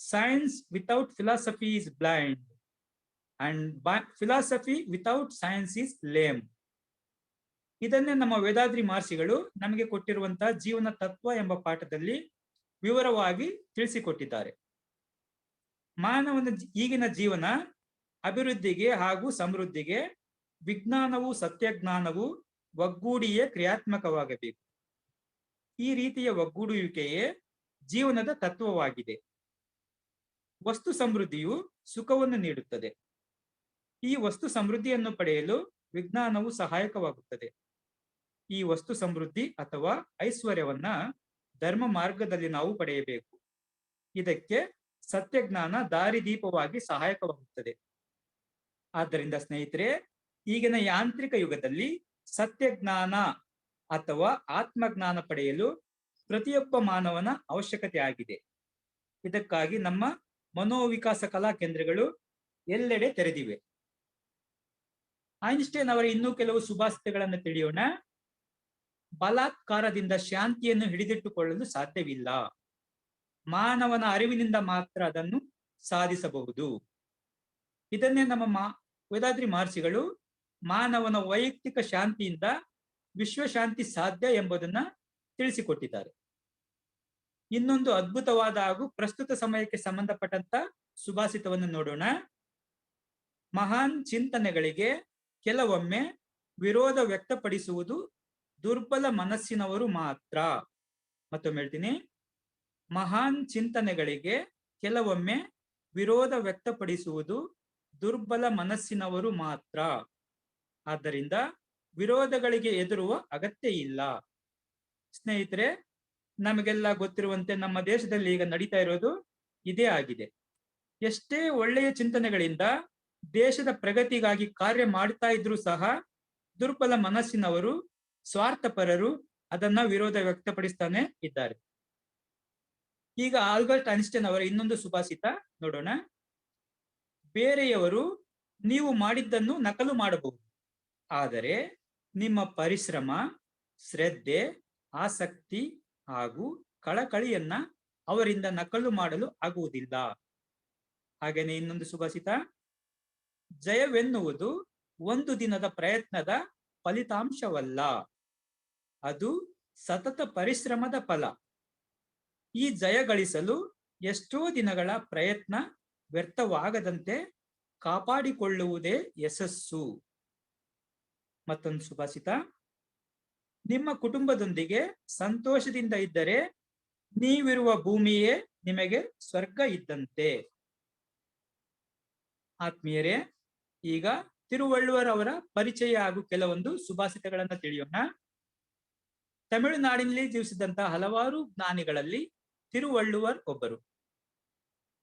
science without philosophy is blind and philosophy without science is ಲೇಮ್. ಇದನ್ನೇ ನಮ್ಮ ವೇದಾದ್ರಿ ಮಹರ್ಷಿಗಳು ನಮಗೆ ಕೊಟ್ಟಿರುವಂತಹ ಜೀವನ ತತ್ವ ಎಂಬ ಪಾಠದಲ್ಲಿ ವಿವರವಾಗಿ ತಿಳಿಸಿಕೊಟ್ಟಿದ್ದಾರೆ. ಮಾನವನ ಈಗಿನ ಜೀವನ ಅಭಿವೃದ್ಧಿಗೆ ಹಾಗೂ ಸಮೃದ್ಧಿಗೆ ವಿಜ್ಞಾನವು ಸತ್ಯಜ್ಞಾನವು ಒಗ್ಗೂಡಿಯೇ ಕ್ರಿಯಾತ್ಮಕವಾಗಬೇಕು. ಈ ರೀತಿಯ ಒಗ್ಗೂಡುವಿಕೆಯೇ ಜೀವನದ ತತ್ವವಾಗಿದೆ. ವಸ್ತು ಸಮೃದ್ಧಿಯು ಸುಖವನ್ನು ನೀಡುತ್ತದೆ. ಈ ವಸ್ತು ಸಮೃದ್ಧಿಯನ್ನು ಪಡೆಯಲು ವಿಜ್ಞಾನವು ಸಹಾಯಕವಾಗುತ್ತದೆ. ಈ ವಸ್ತು ಸಮೃದ್ಧಿ ಅಥವಾ ಐಶ್ವರ್ಯವನ್ನ ಧರ್ಮ ಮಾರ್ಗದಲ್ಲಿ ನಾವು ಪಡೆಯಬೇಕು. ಇದಕ್ಕೆ ಸತ್ಯಜ್ಞಾನ ದಾರಿದೀಪವಾಗಿ ಸಹಾಯಕವಾಗುತ್ತದೆ. ಆದ್ದರಿಂದ ಸ್ನೇಹಿತರೆ, ಈಗಿನ ಯಾಂತ್ರಿಕ ಯುಗದಲ್ಲಿ ಸತ್ಯಜ್ಞಾನ ಅಥವಾ ಆತ್ಮಜ್ಞಾನ ಪಡೆಯಲು ಪ್ರತಿಯೊಬ್ಬ ಮಾನವನ ಅವಶ್ಯಕತೆ ಆಗಿದೆ. ಇದಕ್ಕಾಗಿ ನಮ್ಮ ಮನೋವಿಕಾಸ ಕಲಾ ಕೇಂದ್ರಗಳು ಎಲ್ಲೆಡೆ ತೆರೆದಿವೆ. ಐನ್ಸ್ಟೈನ್ ಅವರ ಇನ್ನೂ ಕೆಲವು ಸುಭಾಷಿತಗಳನ್ನು ತಿಳಿಯೋಣ. ಬಲಾತ್ಕಾರದಿಂದ ಶಾಂತಿಯನ್ನು ಹಿಡಿದಿಟ್ಟುಕೊಳ್ಳಲು ಸಾಧ್ಯವಿಲ್ಲ, ಮಾನವನ ಅರಿವಿನಿಂದ ಮಾತ್ರ ಅದನ್ನು ಸಾಧಿಸಬಹುದು. ಇದನ್ನೇ ನಮ್ಮ ವೇದಾದ್ರಿ ಮಹರ್ಷಿಗಳು ಮಾನವನ ವೈಯಕ್ತಿಕ ಶಾಂತಿಯಿಂದ ವಿಶ್ವಶಾಂತಿ ಸಾಧ್ಯ ಎಂಬುದನ್ನ ತಿಳಿಸಿಕೊಟ್ಟಿದ್ದಾರೆ. ಇನ್ನೊಂದು ಅದ್ಭುತವಾದ ಹಾಗೂ ಪ್ರಸ್ತುತ ಸಮಯಕ್ಕೆ ಸಂಬಂಧಪಟ್ಟಂತ ಸುಭಾಷಿತವನ್ನು ನೋಡೋಣ. ಮಹಾನ್ ಚಿಂತನೆಗಳಿಗೆ ಕೆಲವೊಮ್ಮೆ ವಿರೋಧ ವ್ಯಕ್ತಪಡಿಸುವುದು ದುರ್ಬಲ ಮನಸ್ಸಿನವರು ಮಾತ್ರ. ಮತ್ತೊಮ್ಮೆ ಹೇಳ್ತೀನಿ, ಮಹಾನ್ ಚಿಂತನೆಗಳಿಗೆ ಕೆಲವೊಮ್ಮೆ ವಿರೋಧ ವ್ಯಕ್ತಪಡಿಸುವುದು ದುರ್ಬಲ ಮನಸ್ಸಿನವರು ಮಾತ್ರ. ಆದ್ದರಿಂದ ವಿರೋಧಗಳಿಗೆ ಎದುರುವ ಅಗತ್ಯ ಇಲ್ಲ. ಸ್ನೇಹಿತರೆ, ನಮಗೆಲ್ಲ ಗೊತ್ತಿರುವಂತೆ ನಮ್ಮ ದೇಶದಲ್ಲಿ ಈಗ ನಡೀತಾ ಇರೋದು ಇದೇ ಆಗಿದೆ. ಎಷ್ಟೇ ಒಳ್ಳೆಯ ಚಿಂತನೆಗಳಿಂದ ದೇಶದ ಪ್ರಗತಿಗಾಗಿ ಕಾರ್ಯ ಮಾಡ್ತಾ ಇದ್ರು ಸಹ ದುರ್ಬಲ ಮನಸ್ಸಿನವರು, ಸ್ವಾರ್ಥಪರರು ಅದನ್ನ ವಿರೋಧ ವ್ಯಕ್ತಪಡಿಸ್ತಾನೆ ಇದ್ದಾರೆ. ಈಗ ಆಲ್ಬರ್ಟ್ ಐನ್ಸ್ಟೈನ್ ಅವರ ಇನ್ನೊಂದು ಸುಭಾಷಿತ ನೋಡೋಣ. ಬೇರೆಯವರು ನೀವು ಮಾಡಿದ್ದನ್ನು ನಕಲು ಮಾಡಬಹುದು, ಆದರೆ ನಿಮ್ಮ ಪರಿಶ್ರಮ, ಶ್ರದ್ಧೆ, ಆಸಕ್ತಿ ಹಾಗೂ ಕಳಕಳಿಯನ್ನ ಅವರಿಂದ ನಕಲು ಮಾಡಲು ಆಗುವುದಿಲ್ಲ. ಹಾಗೇನೆ ಇನ್ನೊಂದು ಸುಭಾಷಿತ, ಜಯವೆನ್ನುವುದು ಒಂದು ದಿನದ ಪ್ರಯತ್ನದ ಫಲಿತಾಂಶವಲ್ಲ, ಅದು ಸತತ ಪರಿಶ್ರಮದ ಫಲ. ಈ ಜಯ ಗಳಿಸಲು ಎಷ್ಟೋ ದಿನಗಳ ಪ್ರಯತ್ನ ವ್ಯರ್ಥವಾಗದಂತೆ ಕಾಪಾಡಿಕೊಳ್ಳುವುದೇ ಯಶಸ್ಸು. ಮತ್ತೊಂದು ಸುಭಾಷಿತ, ನಿಮ್ಮ ಕುಟುಂಬದೊಂದಿಗೆ ಸಂತೋಷದಿಂದ ಇದ್ದರೆ ನೀವಿರುವ ಭೂಮಿಯೇ ನಿಮಗೆ ಸ್ವರ್ಗ ಇದ್ದಂತೆ. ಆತ್ಮೀಯರೇ, ಈಗ ತಿರುವಳ್ಳುವರ್ ಅವರ ಪರಿಚಯ ಹಾಗೂ ಕೆಲವೊಂದು ಸುಭಾಷಿತಗಳನ್ನ ತಿಳಿಯೋಣ. ತಮಿಳುನಾಡಿನಲ್ಲಿ ಜೀವಿಸಿದಂತಹ ಹಲವಾರು ಜ್ಞಾನಿಗಳಲ್ಲಿ ತಿರುವಳ್ಳುವರ್ ಒಬ್ಬರು.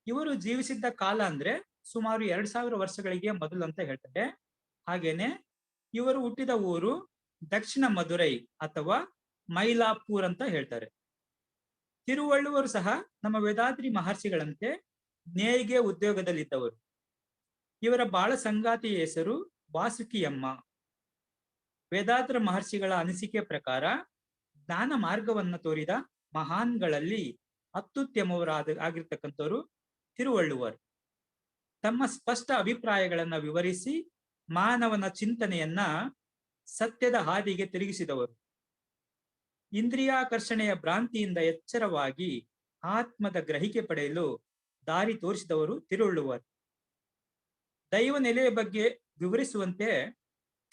ಇವರು ಜೀವಿಸಿದ್ದ ಕಾಲ ಅಂದ್ರೆ ಸುಮಾರು 2000 ವರ್ಷಗಳಿಗೆ ಮೊದಲು ಅಂತ ಹೇಳ್ತಾರೆ. ಹಾಗೇನೆ ಇವರು ಹುಟ್ಟಿದ ಊರು ದಕ್ಷಿಣ ಮಧುರೈ ಅಥವಾ ಮೈಲಾಪುರ್ ಅಂತ ಹೇಳ್ತಾರೆ. ತಿರುವಳ್ಳುವರು ಸಹ ನಮ್ಮ ವೇದಾದ್ರಿ ಮಹರ್ಷಿಗಳಂತೆ ನೇಯ್ಗೆ ಉದ್ಯೋಗದಲ್ಲಿದ್ದವರು. ಇವರ ಬಾಳ ಸಂಗಾತಿಯ ಹೆಸರು ವಾಸುಕಿಯಮ್ಮ. ವೇದಾದ್ರ ಮಹರ್ಷಿಗಳ ಅನಿಸಿಕೆ ಪ್ರಕಾರ ಜ್ಞಾನ ಮಾರ್ಗವನ್ನ ತೋರಿದ ಮಹಾನ್ಗಳಲ್ಲಿ ಆಗಿರ್ತಕ್ಕಂಥವ್ರು ತಿರುವಳ್ಳುವರ್. ತಮ್ಮ ಸ್ಪಷ್ಟ ಅಭಿಪ್ರಾಯಗಳನ್ನ ವಿವರಿಸಿ ಮಾನವನ ಚಿಂತನೆಯನ್ನ ಸತ್ಯದ ಹಾದಿಗೆ ತಿರುಗಿಸಿದವರು. ಇಂದ್ರಿಯಾಕರ್ಷಣೆಯ ಭ್ರಾಂತಿಯಿಂದ ಎಚ್ಚರವಾಗಿ ಆತ್ಮದ ಗ್ರಹಿಕೆ ಪಡೆಯಲು ದಾರಿ ತೋರಿಸಿದವರು ತಿರುವಳ್ಳುವರ್. ದೈವ ನೆಲೆಯ ಬಗ್ಗೆ ವಿವರಿಸುವಂತೆ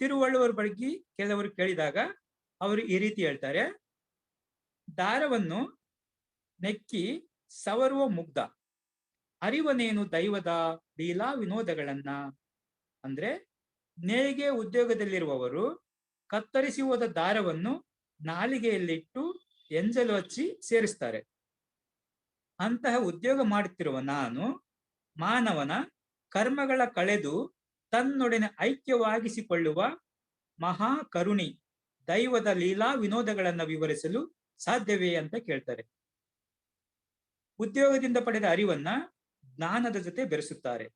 ತಿರುವಳ್ಳುವರ್ ಬಗ್ಗೆ ಕೆಲವರು ಕೇಳಿದಾಗ ಅವರು ಈ ರೀತಿ ಹೇಳ್ತಾರೆ, ದಾರವನ್ನು ನೆಕ್ಕಿ ಸವರುವ ಮುಗ್ಧ, ಅರಿವನೇನು ದೈವದ ಲೀಲಾ ವಿನೋದಗಳನ್ನ. ಅಂದ್ರೆ ನೇಯ್ಗೆ ಉದ್ಯೋಗದಲ್ಲಿರುವವರು ಕತ್ತರಿಸಿ ಹೋದ ದಾರವನ್ನು ನಾಲಿಗೆಯಲ್ಲಿಟ್ಟು ಎಂಜಲು ಹಚ್ಚಿ ಸೇರಿಸ್ತಾರೆ. ಅಂತಹ ಉದ್ಯೋಗ ಮಾಡುತ್ತಿರುವ ನಾನು ಮಾನವನ ಕರ್ಮಗಳ ಕಳೆದು ತನ್ನೊಡನೆ ಐಕ್ಯವಾಗಿಸಿಕೊಳ್ಳುವ ಮಹಾ ಕರುಣಿ ದೈವದ ಲೀಲಾ ವಿನೋದಗಳನ್ನ ವಿವರಿಸಲು ಸಾಧ್ಯವೇ ಅಂತ ಕೇಳ್ತಾರೆ. ಉದ್ಯೋಗದಿಂದ ಪಡೆದ ಅರಿವನ್ನ ಜ್ಞಾನದ ಜೊತೆ ಬೆರೆಸುತ್ತಾರೆ.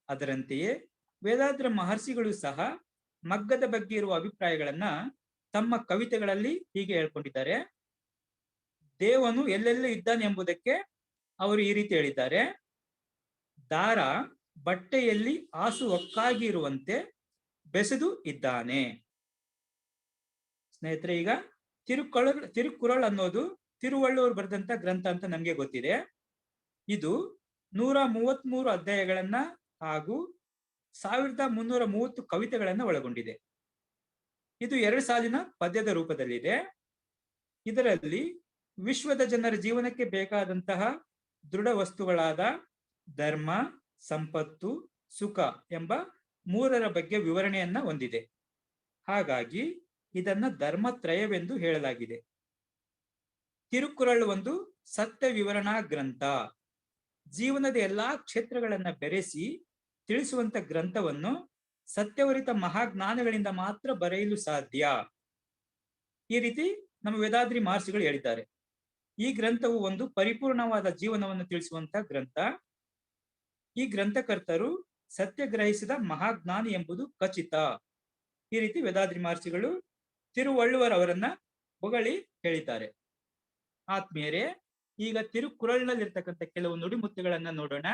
ಅದರಂತೆಯೇ ವೇದಾದ್ರ ಮಹರ್ಷಿಗಳು ಸಹ ಮಗ್ಗದ ಬಗ್ಗೆ ಇರುವ ಅಭಿಪ್ರಾಯಗಳನ್ನ ತಮ್ಮ ಕವಿತೆಗಳಲ್ಲಿ ಹೀಗೆ ಹೇಳ್ಕೊಂಡಿದ್ದಾರೆ. ದೇವನು ಎಲ್ಲೆಲ್ಲೂ ಇದ್ದಾನೆ ಎಂಬುದಕ್ಕೆ ಅವರು ಈ ರೀತಿ ಹೇಳಿದ್ದಾರೆ, ದಾರ ಬಟ್ಟೆಯಲ್ಲಿ ಹಾಸು ಒಕ್ಕಾಗಿ ಇರುವಂತೆ ಬೆಸೆದು ಇದ್ದಾನೆ. ಸ್ನೇಹಿತರೆ, ಈಗ ತಿರುಕುರಳ್ ಅನ್ನೋದು ತಿರುವಳ್ಳುವರು ಬರೆದಂತ ಗ್ರಂಥ ಅಂತ ನಮ್ಗೆ ಗೊತ್ತಿದೆ. ಇದು 133 ಅಧ್ಯಾಯಗಳನ್ನ ಹಾಗೂ 1330 ಕವಿತೆಗಳನ್ನ ಒಳಗೊಂಡಿದೆ. ಇದು 2 ಸಾಲಿನ ಪದ್ಯದ ರೂಪದಲ್ಲಿದೆ. ಇದರಲ್ಲಿ ವಿಶ್ವದ ಜನರ ಜೀವನಕ್ಕೆ ಬೇಕಾದಂತಹ ದೃಢ ವಸ್ತುಗಳಾದ ಧರ್ಮ, ಸಂಪತ್ತು, ಸುಖ ಎಂಬ 3 ಬಗ್ಗೆ ವಿವರಣೆಯನ್ನ ಹೊಂದಿದೆ. ಹಾಗಾಗಿ ಇದನ್ನ ಧರ್ಮತ್ರಯವೆಂದು ಹೇಳಲಾಗಿದೆ. ತಿರುಕುರಳ್ ಒಂದು ಸತ್ಯ ವಿವರಣಾ ಗ್ರಂಥ. ಜೀವನದ ಎಲ್ಲಾ ಕ್ಷೇತ್ರಗಳನ್ನ ಬೆರೆಸಿ ತಿಳಿಸುವಂತ ಗ್ರಂಥವನ್ನು ಸತ್ಯವರಿತ ಮಹಾಜ್ಞಾನಗಳಿಂದ ಮಾತ್ರ ಬರೆಯಲು ಸಾಧ್ಯ. ಈ ರೀತಿ ನಮ್ಮ ವೇದಾದ್ರಿ ಮಹರ್ಷಿಗಳು ಹೇಳಿದ್ದಾರೆ. ಈ ಗ್ರಂಥವು ಒಂದು ಪರಿಪೂರ್ಣವಾದ ಜೀವನವನ್ನು ತಿಳಿಸುವಂತ ಗ್ರಂಥ. ಈ ಗ್ರಂಥಕರ್ತರು ಸತ್ಯ ಗ್ರಹಿಸಿದ ಮಹಾಜ್ಞಾನಿ ಎಂಬುದು ಖಚಿತ. ಈ ರೀತಿ ವೇದಾದ್ರಿ ಮಹರ್ಷಿಗಳು ತಿರುವಳ್ಳುವರ್ ಅವರನ್ನ ಹೊಗಳಿ ಹೇಳಿದ್ದಾರೆ. ಆತ್ಮೀಯರೇ, ಈಗ ತಿರುಕುರಳ್ನಲ್ಲಿರ್ತಕ್ಕಂಥ ಕೆಲವು ನುಡಿಮುತ್ತುಗಳನ್ನ ನೋಡೋಣ.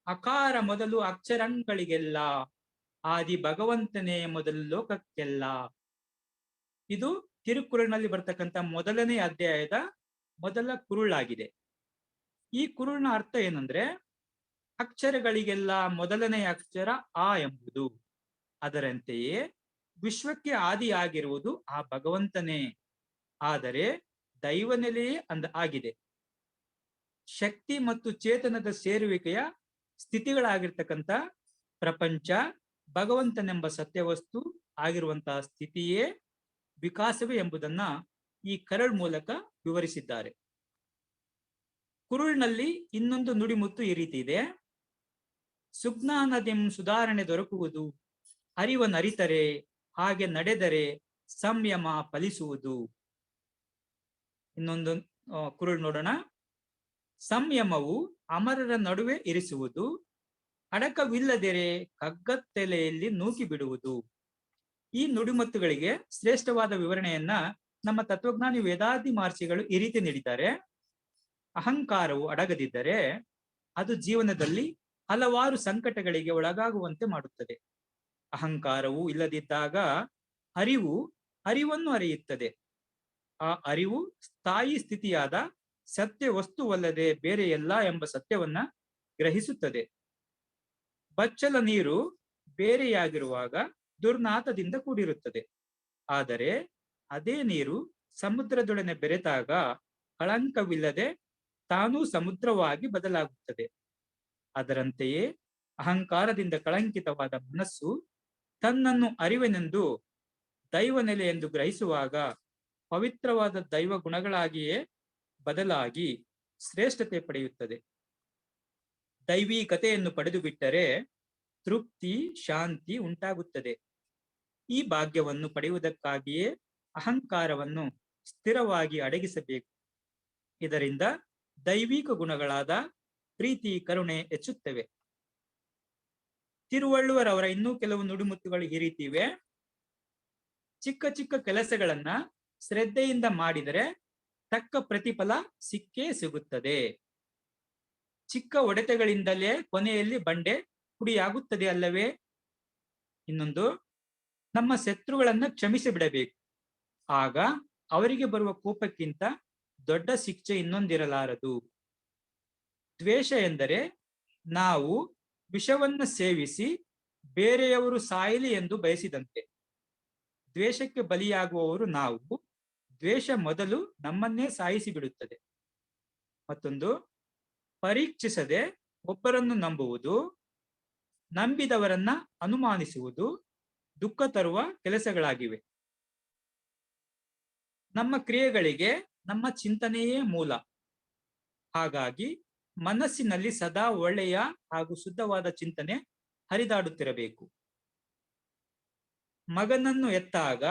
ಅಕಾರ ಮೊದಲು ಅಕ್ಷರಂಗಳಿಗೆಲ್ಲ, ಆದಿ ಭಗವಂತನೇ ಮೊದಲು ಲೋಕಕ್ಕೆಲ್ಲ. ಇದು ತಿರುಕುರಳ್ನಲ್ಲಿ ಬರ್ತಕ್ಕಂಥ ಮೊದಲನೇ ಅಧ್ಯಾಯದ ಮೊದಲ ಕುರುಳಾಗಿದೆ. ಈ ಕುರುಳ್ನ ಅರ್ಥ ಏನಂದ್ರೆ, ಅಕ್ಷರಗಳಿಗೆಲ್ಲ ಮೊದಲನೆಯ ಅಕ್ಷರ ಆ ಎಂಬುದು. ಅದರಂತೆಯೇ ವಿಶ್ವಕ್ಕೆ ಆದಿಯಾಗಿರುವುದು ಆ ಭಗವಂತನೇ, ಆದರೆ ದೈವನೆಲೆಯೇ ಆಗಿದೆ. ಶಕ್ತಿ ಮತ್ತು ಚೇತನದ ಸೇರುವಿಕೆಯ ಸ್ಥಿತಿಗಳಾಗಿರ್ತಕ್ಕಂಥ ಪ್ರಪಂಚ ಭಗವಂತನೆಂಬ ಸತ್ಯವಸ್ತು ಆಗಿರುವಂತಹ ಸ್ಥಿತಿಯೇ ವಿಕಾಸವೇ ಎಂಬುದನ್ನ ಈ ಕರಳ್ ಮೂಲಕ ವಿವರಿಸಿದ್ದಾರೆ. ಕುರುಳ್ನಲ್ಲಿ ಇನ್ನೊಂದು ನುಡಿಮುತ್ತು ಈ ರೀತಿ ಇದೆ. ಸುಜ್ಞಾನದೆಂ ಸುಧಾರಣೆ ದೊರಕುವುದು, ಅರಿವನರಿತರೆ ಹಾಗೆ ನಡೆದರೆ ಸಂಯಮ ಫಲಿಸುವುದು. ಇನ್ನೊಂದು ಕುರುಳ್ ನೋಡೋಣ. ಸಂಯಮವು ಅಮರರ ನಡುವೆ ಇರಿಸುವುದು, ಅಡಕವಿಲ್ಲದೆರೆ ಕಗ್ಗತ್ತೆಲೆಯಲ್ಲಿ ನೂಕಿ ಬಿಡುವುದು. ಈ ನುಡಿಮತ್ತುಗಳಿಗೆ ಶ್ರೇಷ್ಠವಾದ ವಿವರಣೆಯನ್ನ ನಮ್ಮ ತತ್ವಜ್ಞಾನಿ ವೇದಾಂತಿ ಮಹರ್ಷಿಗಳು ಈ ರೀತಿ ನೀಡಿದ್ದಾರೆ. ಅಹಂಕಾರವು ಅಡಗದಿದ್ದರೆ ಅದು ಜೀವನದಲ್ಲಿ ಹಲವಾರು ಸಂಕಟಗಳಿಗೆ ಒಳಗಾಗುವಂತೆ ಮಾಡುತ್ತದೆ. ಅಹಂಕಾರವು ಇಲ್ಲದಿದ್ದಾಗ ಅರಿವನ್ನು ಅರಿಯುತ್ತದೆ. ಆ ಅರಿವು ಸ್ಥಾಯಿ ಸ್ಥಿತಿಯಾದ ಸತ್ಯ ವಸ್ತುವಲ್ಲದೆ ಬೇರೆಯಲ್ಲ ಎಂಬ ಸತ್ಯವನ್ನ ಗ್ರಹಿಸುತ್ತದೆ. ಬಚ್ಚಲ ನೀರು ಬೇರೆಯಾಗಿರುವಾಗ ದುರ್ನಾತದಿಂದ ಕೂಡಿರುತ್ತದೆ. ಆದರೆ ಅದೇ ನೀರು ಸಮುದ್ರದೊಡನೆ ಬೆರೆತಾಗ ಕಳಂಕವಿಲ್ಲದೆ ತಾನೂ ಸಮುದ್ರವಾಗಿ ಬದಲಾಗುತ್ತದೆ. ಅದರಂತೆಯೇ ಅಹಂಕಾರದಿಂದ ಕಳಂಕಿತವಾದ ಮನಸ್ಸು ತನ್ನನ್ನು ಅರಿವೆನೆಂದು ದೈವ ನೆಲೆ ಎಂದು ಗ್ರಹಿಸುವಾಗ ಪವಿತ್ರವಾದ ದೈವ ಗುಣಗಳಾಗಿಯೇ ಬದಲಾಗಿ ಶ್ರೇಷ್ಠತೆ ಪಡೆಯುತ್ತದೆ. ದೈವೀಕತೆಯನ್ನು ಪಡೆದು ಬಿಟ್ಟರೆ ತೃಪ್ತಿ, ಶಾಂತಿ ಉಂಟಾಗುತ್ತದೆ. ಈ ಭಾಗ್ಯವನ್ನು ಪಡೆಯುವುದಕ್ಕಾಗಿಯೇ ಅಹಂಕಾರವನ್ನು ಸ್ಥಿರವಾಗಿ ಅಡಗಿಸಬೇಕು. ಇದರಿಂದ ದೈವಿಕ ಗುಣಗಳಾದ ಪ್ರೀತಿ, ಕರುಣೆ ಹೆಚ್ಚುತ್ತವೆ. ತಿರುವಳ್ಳುವರವರ ಇನ್ನೂ ಕೆಲವು ನುಡಿಮುತ್ತುಗಳು ಈ ರೀತಿ ಇವೆ. ಚಿಕ್ಕ ಚಿಕ್ಕ ಕೆಲಸಗಳನ್ನ ಶ್ರದ್ಧೆಯಿಂದ ಮಾಡಿದರೆ ತಕ್ಕ ಪ್ರತಿಫಲ ಸಿಕ್ಕೇ ಸಿಗುತ್ತದೆ. ಚಿಕ್ಕ ಒಡೆತಗಳಿಂದಲೇ ಕೊನೆಯಲ್ಲಿ ಬಂಡೆ ಪುಡಿಯಾಗುತ್ತದೆ ಅಲ್ಲವೇ? ಇನ್ನೊಂದು, ನಮ್ಮ ಶತ್ರುಗಳನ್ನ ಕ್ಷಮಿಸಿ ಬಿಡಬೇಕು. ಆಗ ಅವರಿಗೆ ಬರುವ ಕೋಪಕ್ಕಿಂತ ದೊಡ್ಡ ಶಿಕ್ಷೆ ಇನ್ನೊಂದಿರಲಾರದು. ದ್ವೇಷ ಎಂದರೆ ನಾವು ವಿಷವನ್ನ ಸೇವಿಸಿ ಬೇರೆಯವರು ಸಾಯಲಿ ಎಂದು ಬಯಸಿದಂತೆ. ದ್ವೇಷಕ್ಕೆ ಬಲಿಯಾಗುವವರು ನಾವು. ದ್ವೇಷ ಮೊದಲು ನಮ್ಮನ್ನೇ ಸಾಯಿಸಿ ಬಿಡುತ್ತದೆ. ಮತ್ತೊಂದು, ಪರೀಕ್ಷಿಸದೆ ಒಬ್ಬರನ್ನು ನಂಬುವುದು, ನಂಬಿದವರನ್ನ ಅನುಮಾನಿಸುವುದು ದುಃಖ ತರುವ ಕೆಲಸಗಳಾಗಿವೆ. ನಮ್ಮ ಕ್ರಿಯೆಗಳಿಗೆ ನಮ್ಮ ಚಿಂತನೆಯೇ ಮೂಲ. ಹಾಗಾಗಿ ಮನಸ್ಸಿನಲ್ಲಿ ಸದಾ ಒಳ್ಳೆಯ ಹಾಗೂ ಶುದ್ಧವಾದ ಚಿಂತನೆ ಹರಿದಾಡುತ್ತಿರಬೇಕು. ಮಗನನ್ನು ಎತ್ತಾಗ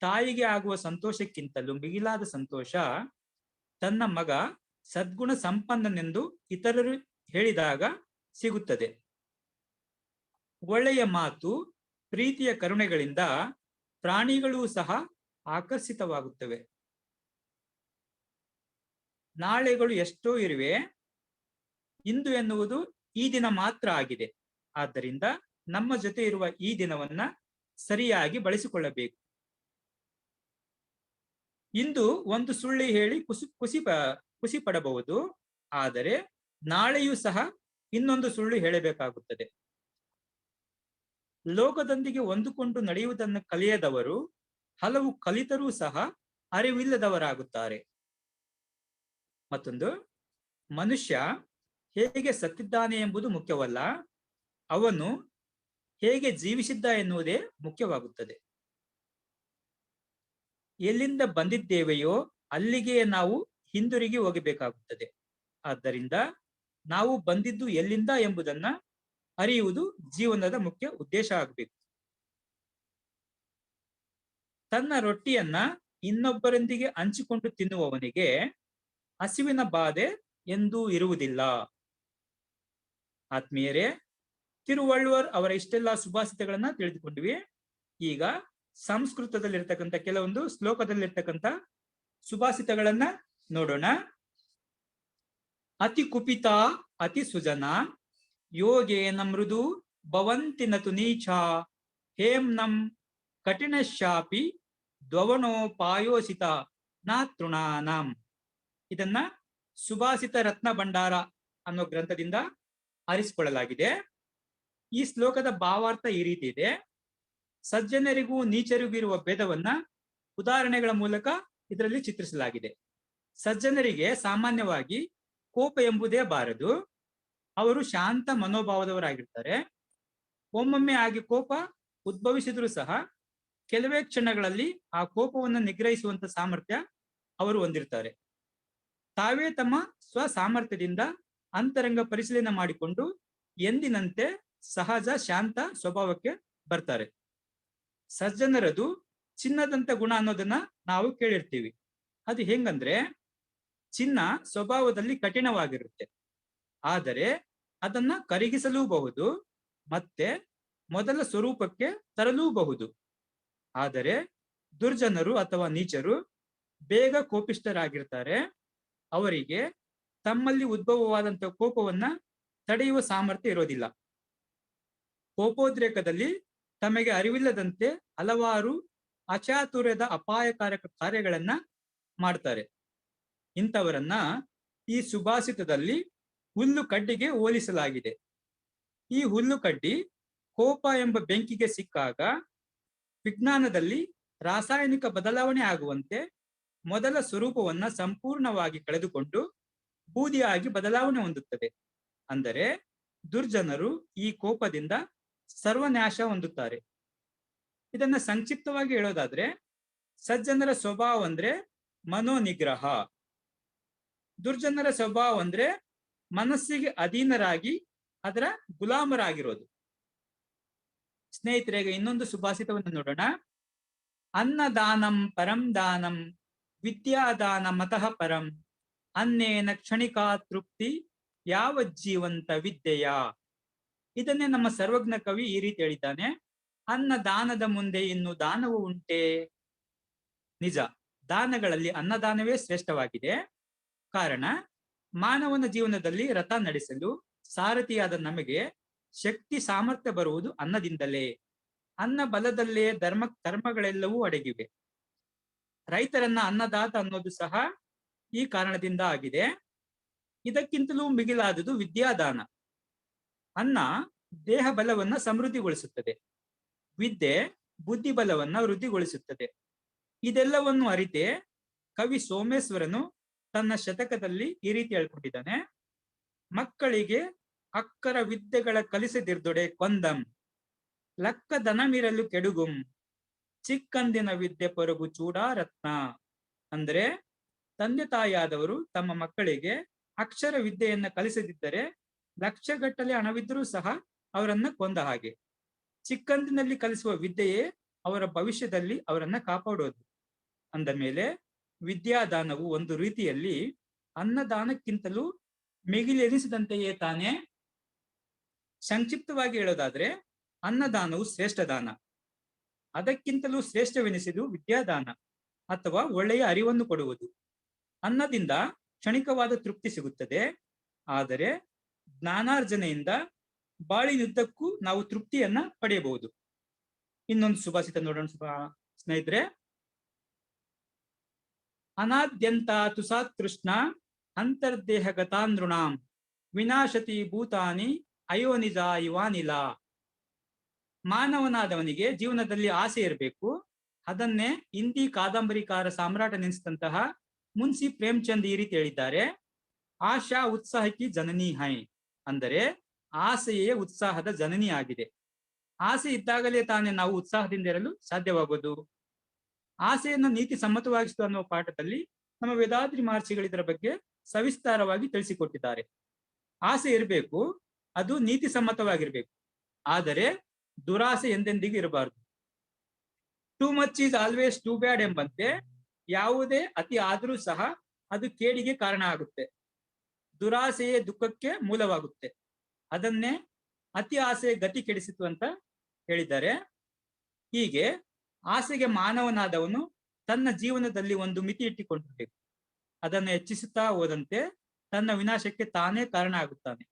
ತಾಯಿಗೆ ಆಗುವ ಸಂತೋಷಕ್ಕಿಂತಲೂ ಮಿಗಿಲಾದ ಸಂತೋಷ ತನ್ನ ಮಗ ಸದ್ಗುಣ ಸಂಪನ್ನನೆಂದು ಇತರರು ಹೇಳಿದಾಗ ಸಿಗುತ್ತದೆ. ಒಳ್ಳೆಯ ಮಾತು, ಪ್ರೀತಿಯ ಕರುಣೆಗಳಿಂದ ಪ್ರಾಣಿಗಳೂ ಸಹ ಆಕರ್ಷಿತವಾಗುತ್ತವೆ. ನಾಳೆಗಳು ಎಷ್ಟೋ ಇರುವೆ, ಇಂದು ಎನ್ನುವುದು ಈ ದಿನ ಮಾತ್ರ ಆಗಿದೆ. ಆದ್ದರಿಂದ ನಮ್ಮ ಜೊತೆ ಇರುವ ಈ ದಿನವನ್ನ ಸರಿಯಾಗಿ ಬಳಸಿಕೊಳ್ಳಬೇಕು. ಇಂದು ಒಂದು ಸುಳ್ಳು ಹೇಳಿ ಖುಷಿ ಪಡಬಹುದು, ಆದರೆ ನಾಳೆಯೂ ಸಹ ಇನ್ನೊಂದು ಸುಳ್ಳು ಹೇಳಬೇಕಾಗುತ್ತದೆ. ಲೋಕದೊಂದಿಗೆ ಹೊಂದಿಕೊಂಡು ನಡೆಯುವುದನ್ನು ಕಲಿಯದವರು ಹಲವು ಕಲಿತರೂ ಸಹ ಅರಿವಿಲ್ಲದವರಾಗುತ್ತಾರೆ. ಮತ್ತೊಂದು, ಮನುಷ್ಯ ಹೇಗೆ ಸತ್ತಿದ್ದಾನೆ ಎಂಬುದು ಮುಖ್ಯವಲ್ಲ, ಅವನು ಹೇಗೆ ಜೀವಿಸಿದ್ದ ಎನ್ನುವುದೇ ಮುಖ್ಯವಾಗುತ್ತದೆ. ಎಲ್ಲಿಂದ ಬಂದಿದ್ದೇವೆಯೋ ಅಲ್ಲಿಗೆ ನಾವು ಹಿಂದಿರುಗಿ ಹೋಗಬೇಕಾಗುತ್ತದೆ. ಆದ್ದರಿಂದ ನಾವು ಬಂದಿದ್ದು ಎಲ್ಲಿಂದ ಎಂಬುದನ್ನ ಅರಿಯುವುದು ಜೀವನದ ಮುಖ್ಯ ಉದ್ದೇಶ ಆಗಬೇಕು. ತನ್ನ ರೊಟ್ಟಿಯನ್ನ ಇನ್ನೊಬ್ಬರೊಂದಿಗೆ ಹಂಚಿಕೊಂಡು ತಿನ್ನುವವನಿಗೆ ಹಸಿವಿನ ಬಾಧೆ ಎಂದೂ ಇರುವುದಿಲ್ಲ. ಆತ್ಮೀಯರೇ, ತಿರುವಳ್ಳುವರ್ ಅವರ ಇಷ್ಟೆಲ್ಲ ಸುಭಾಷಿತಗಳನ್ನ ತಿಳಿದುಕೊಂಡ್ವಿ. ಈಗ ಸಂಸ್ಕೃತದಲ್ಲಿರ್ತಕ್ಕಂಥ ಕೆಲವೊಂದು ಶ್ಲೋಕದಲ್ಲಿರ್ತಕ್ಕಂಥ ಸುಭಾಷಿತಗಳನ್ನ ನೋಡೋಣ. ಅತಿ ಕುಪಿತ ಅತಿ ಸುಜನ ಯೋಗೇನ ಮೃದು ಭವಂತಿ ನತು ನೀಚ ಹೇಮ್ನಂ ಕಠಿಣಶಾಪಿ ದ್ವವನೋಪಾಯೋಸಿತ ನ ತೃಣಾನಾಂ. ಇದನ್ನ ಸುಭಾಷಿತ ರತ್ನ ಭಂಡಾರ ಅನ್ನೋ ಗ್ರಂಥದಿಂದ ಆರಿಸಿಕೊಳ್ಳಲಾಗಿದೆ. ಈ ಶ್ಲೋಕದ ಭಾವಾರ್ಥ ಈ ರೀತಿ ಇದೆ. ಸಜ್ಜನರಿಗೂ ನೀಚರಿಗೂ ಇರುವ ಭೇದವನ್ನ ಉದಾಹರಣೆಗಳ ಮೂಲಕ ಇದರಲ್ಲಿ ಚಿತ್ರಿಸಲಾಗಿದೆ. ಸಜ್ಜನರಿಗೆ ಸಾಮಾನ್ಯವಾಗಿ ಕೋಪ ಎಂಬುದೇ ಬಾರದು. ಅವರು ಶಾಂತ ಮನೋಭಾವದವರಾಗಿರ್ತಾರೆ. ಒಮ್ಮೊಮ್ಮೆ ಆಗಿ ಕೋಪ ಉದ್ಭವಿಸಿದ್ರು ಸಹ ಕೆಲವೇ ಕ್ಷಣಗಳಲ್ಲಿ ಆ ಕೋಪವನ್ನು ನಿಗ್ರಹಿಸುವಂತ ಸಾಮರ್ಥ್ಯ ಅವರು ಹೊಂದಿರ್ತಾರೆ. ತಾವೇ ತಮ್ಮ ಸ್ವಸಾಮರ್ಥ್ಯದಿಂದ ಅಂತರಂಗ ಪರಿಶೀಲನೆ ಮಾಡಿಕೊಂಡು ಎಂದಿನಂತೆ ಸಹಜ ಶಾಂತ ಸ್ವಭಾವಕ್ಕೆ ಬರ್ತಾರೆ. ಸಜ್ಜನರದು ಚಿನ್ನದಂತ ಗುಣ ಅನ್ನೋದನ್ನ ನಾವು ಕೇಳಿರ್ತೀವಿ. ಅದು ಹೆಂಗಂದ್ರೆ, ಚಿನ್ನ ಸ್ವಭಾವದಲ್ಲಿ ಕಠಿಣವಾಗಿರುತ್ತೆ, ಆದರೆ ಅದನ್ನ ಕರಗಿಸಲೂಬಹುದು ಮತ್ತೆ ಮೊದಲ ಸ್ವರೂಪಕ್ಕೆ ತರಲೂಬಹುದು. ಆದರೆ ದುರ್ಜನರು ಅಥವಾ ನೀಚರು ಬೇಗ ಕೋಪಿಷ್ಠರಾಗಿರ್ತಾರೆ. ಅವರಿಗೆ ತಮ್ಮಲ್ಲಿ ಉದ್ಭವವಾದಂತಹ ಕೋಪವನ್ನ ತಡೆಯುವ ಸಾಮರ್ಥ್ಯ ಇರೋದಿಲ್ಲ. ಕೋಪೋದ್ರೇಕದಲ್ಲಿ ತಮಗೆ ಅರಿವಿಲ್ಲದಂತೆ ಹಲವಾರು ಅಚಾತುರ್ಯದ ಅಪಾಯಕಾರಕ ಕಾರ್ಯಗಳನ್ನ ಮಾಡ್ತಾರೆ. ಇಂಥವರನ್ನ ಈ ಸುಭಾಷಿತದಲ್ಲಿ ಹುಲ್ಲು ಕಡ್ಡಿಗೆ ಹೋಲಿಸಲಾಗಿದೆ. ಈ ಹುಲ್ಲು ಕಡ್ಡಿ ಕೋಪ ಎಂಬ ಬೆಂಕಿಗೆ ಸಿಕ್ಕಾಗ ವಿಜ್ಞಾನದಲ್ಲಿ ರಾಸಾಯನಿಕ ಬದಲಾವಣೆ ಆಗುವಂತೆ ಮೊದಲ ಸ್ವರೂಪವನ್ನ ಸಂಪೂರ್ಣವಾಗಿ ಕಳೆದುಕೊಂಡು ಬೂದಿಯಾಗಿ ಬದಲಾವಣೆ ಹೊಂದುತ್ತದೆ. ಅಂದರೆ ದುರ್ಜನರು ಈ ಕೋಪದಿಂದ ಸರ್ವನಾಶ ಹೊಂದುತ್ತಾರೆ. ಇದನ್ನ ಸಂಕ್ಷಿಪ್ತವಾಗಿ ಹೇಳೋದಾದ್ರೆ, ಸಜ್ಜನರ ಸ್ವಭಾವ ಅಂದ್ರೆ ಮನೋನಿಗ್ರಹ, ದುರ್ಜನರ ಸ್ವಭಾವ ಅಂದ್ರೆ ಮನಸ್ಸಿಗೆ ಅಧೀನರಾಗಿ ಅದರ ಗುಲಾಮರಾಗಿರೋದು. ಸ್ನೇಹಿತರೆ, ಇನ್ನೊಂದು ಸುಭಾಷಿತವನ್ನು ನೋಡೋಣ. ಅನ್ನದಾನಂ ಪರಂ ದಾನಂ ವಿದ್ಯಾದಾನ ಮತಃ ಪರಂ ಅನ್ನೇನ ಕ್ಷಣಿಕಾ ತೃಪ್ತಿ ಯಾವ ಜೀವಂತ ವಿದ್ಯೆಯ. ಇದನ್ನೇ ನಮ್ಮ ಸರ್ವಜ್ಞ ಕವಿ ಈ ರೀತಿ ಹೇಳಿದ್ದಾನೆ. ಅನ್ನ ದಾನದ ಮುಂದೆ ಇನ್ನು ದಾನವು ಉಂಟೆ. ನಿಜ, ದಾನಗಳಲ್ಲಿ ಅನ್ನದಾನವೇ ಶ್ರೇಷ್ಠವಾಗಿದೆ. ಕಾರಣ, ಮಾನವನ ಜೀವನದಲ್ಲಿ ರಥ ನಡೆಸಲು ಸಾರಥಿಯಾದ ನಮಗೆ ಶಕ್ತಿ ಸಾಮರ್ಥ್ಯ ಬರುವುದು ಅನ್ನದಿಂದಲೇ. ಅನ್ನ ಬಲದಲ್ಲೇ ಕರ್ಮಗಳೆಲ್ಲವೂ ಅಡಗಿವೆ. ರೈತರನ್ನ ಅನ್ನದಾತ ಅನ್ನೋದು ಸಹ ಈ ಕಾರಣದಿಂದ ಆಗಿದೆ. ಇದಕ್ಕಿಂತಲೂ ಮಿಗಿಲಾದುದು ವಿದ್ಯಾದಾನ. ಅನ್ನ ದೇಹ ಬಲವನ್ನ ಸಮೃದ್ಧಿಗೊಳಿಸುತ್ತದೆ, ವಿದ್ಯೆ ಬುದ್ಧಿ ಬಲವನ್ನ ವೃದ್ಧಿಗೊಳಿಸುತ್ತದೆ. ಇದೆಲ್ಲವನ್ನು ಅರಿತೆ ಕವಿ ಸೋಮೇಶ್ವರನು ತನ್ನ ಶತಕದಲ್ಲಿ ಈ ರೀತಿ ಹೇಳ್ಕೊಂಡಿದ್ದಾನೆ. ಮಕ್ಕಳಿಗೆ ಅಕ್ಕರ ವಿದ್ಯೆಗಳ ಕಲಿಸದಿರ್ದೊಡೆ ಕೊಂದಂ ಲಕ್ಕ ದನಮಿರಲು ಕೆಡುಗುಂ ಚಿಕ್ಕಂದಿನ ವಿದ್ಯೆ ಪೊರಗು ಚೂಡಾರತ್ನ. ಅಂದ್ರೆ ತಂದೆ ತಾಯಿಯಾದವರು ತಮ್ಮ ಮಕ್ಕಳಿಗೆ ಅಕ್ಷರ ವಿದ್ಯೆಯನ್ನ ಕಲಿಸದಿದ್ದರೆ ಲಕ್ಷಗಟ್ಟಲೆ ಹಣವಿದ್ರೂ ಸಹ ಅವರನ್ನ ಕೊಂದ ಹಾಗೆ. ಚಿಕ್ಕಂದಿನಲ್ಲಿ ಕಲಿಸುವ ವಿದ್ಯೆಯೇ ಅವರ ಭವಿಷ್ಯದಲ್ಲಿ ಅವರನ್ನ ಕಾಪಾಡೋದು. ಅಂದ ಮೇಲೆ ವಿದ್ಯಾದಾನವು ಒಂದು ರೀತಿಯಲ್ಲಿ ಅನ್ನದಾನಕ್ಕಿಂತಲೂ ಮಿಗಿಲೆನಿಸಿದಂತೆಯೇ ತಾನೇ. ಸಂಕ್ಷಿಪ್ತವಾಗಿ ಹೇಳೋದಾದ್ರೆ, ಅನ್ನದಾನವು ಶ್ರೇಷ್ಠ ದಾನ. ಅದಕ್ಕಿಂತಲೂ ಶ್ರೇಷ್ಠವೆನಿಸಿದು ವಿದ್ಯಾದಾನ ಅಥವಾ ಒಳ್ಳೆಯ ಅರಿವನ್ನು ಕೊಡುವುದು. ಅನ್ನದಿಂದ ಕ್ಷಣಿಕವಾದ ತೃಪ್ತಿ ಸಿಗುತ್ತದೆ, ಆದರೆ ಜ್ಞಾನಾರ್ಜನೆಯಿಂದ ಬಾಳಿನುದ್ದಕ್ಕೂ ನಾವು ತೃಪ್ತಿಯನ್ನ ಪಡೆಯಬಹುದು. ಇನ್ನೊಂದು ಸುಭಾಷಿತ ನೋಡೋಣ ಸ್ನೇಹಿತರೆ. ಅನಾದ್ಯಂತ ತುಸಾತೃಷ್ಣ ಅಂತರ್ದೇಹ ಗತಾನೃಣಾಂ ವಿನಾಶತಿ ಭೂತಾನಿ ಅಯೋನಿಜ ಇವಾನಿಲ. ಮಾನವನಾದವನಿಗೆ ಜೀವನದಲ್ಲಿ ಆಸೆ ಇರಬೇಕು. ಅದನ್ನೇ ಹಿಂದಿ ಕಾದಂಬರಿಕಾರ ಸಾಮ್ರಾಟನೆನಿಸಿದಂತಹ ಮುನ್ಸಿ ಪ್ರೇಮ್ಚಂದ್ ಈ ರೀತಿ ಹೇಳಿದ್ದಾರೆ. ಆಶಾ ಉತ್ಸಾಹಕ್ಕೆ ಜನನಿ ಹೈ. ಅಂದರೆ ಆಸೆಯೇ ಉತ್ಸಾಹದ ಜನನಿ ಆಗಿದೆ. ಆಸೆ ಇದ್ದಾಗಲೇ ತಾನೇ ನಾವು ಉತ್ಸಾಹದಿಂದ ಇರಲು ಸಾಧ್ಯವಾಗುವುದು. ಆಸೆಯನ್ನು ನೀತಿ ಸಮ್ಮತವಾಗಿಸುವ ಅನ್ನುವ ಪಾಠದಲ್ಲಿ ನಮ್ಮ ವೇದಾದ್ರಿ ಮಹರ್ಷಿಗಳು ಇದರ ಬಗ್ಗೆ ಸವಿಸ್ತಾರವಾಗಿ ತಿಳಿಸಿಕೊಟ್ಟಿದ್ದಾರೆ. ಆಸೆ ಇರಬೇಕು, ಅದು ನೀತಿ ಸಮ್ಮತವಾಗಿರ್ಬೇಕು, ಆದರೆ ದುರಾಸೆ ಎಂದೆಂದಿಗೂ ಇರಬಾರದು. Too much is always too bad ಎಂಬಂತೆ ಯಾವುದೇ ಅತಿ ಆದರೂ ಸಹ ಅದು ಕೇಡಿಗೆ ಕಾರಣ ಆಗುತ್ತೆ. ದುರಾಸೆಯೇ ದುಃಖಕ್ಕೆ ಮೂಲವಾಗುತ್ತೆ. ಅದನ್ನೇ ಅತಿ ಆಸೆ ಗತಿ ಕೆಡಿಸಿತು ಅಂತ ಹೇಳಿದ್ದಾರೆ. ಹೀಗೆ ಆಸೆಗೆ ಮಾನವನಾದವನು ತನ್ನ ಜೀವನದಲ್ಲಿ ಒಂದು ಮಿತಿ ಇಟ್ಟುಕೊಂಡಿರ್ಬೇಕು. ಅದನ್ನು ಹೆಚ್ಚಿಸುತ್ತಾ ಹೋದಂತೆ ತನ್ನ ವಿನಾಶಕ್ಕೆ ತಾನೇ ಕಾರಣ ಆಗುತ್ತಾನೆ.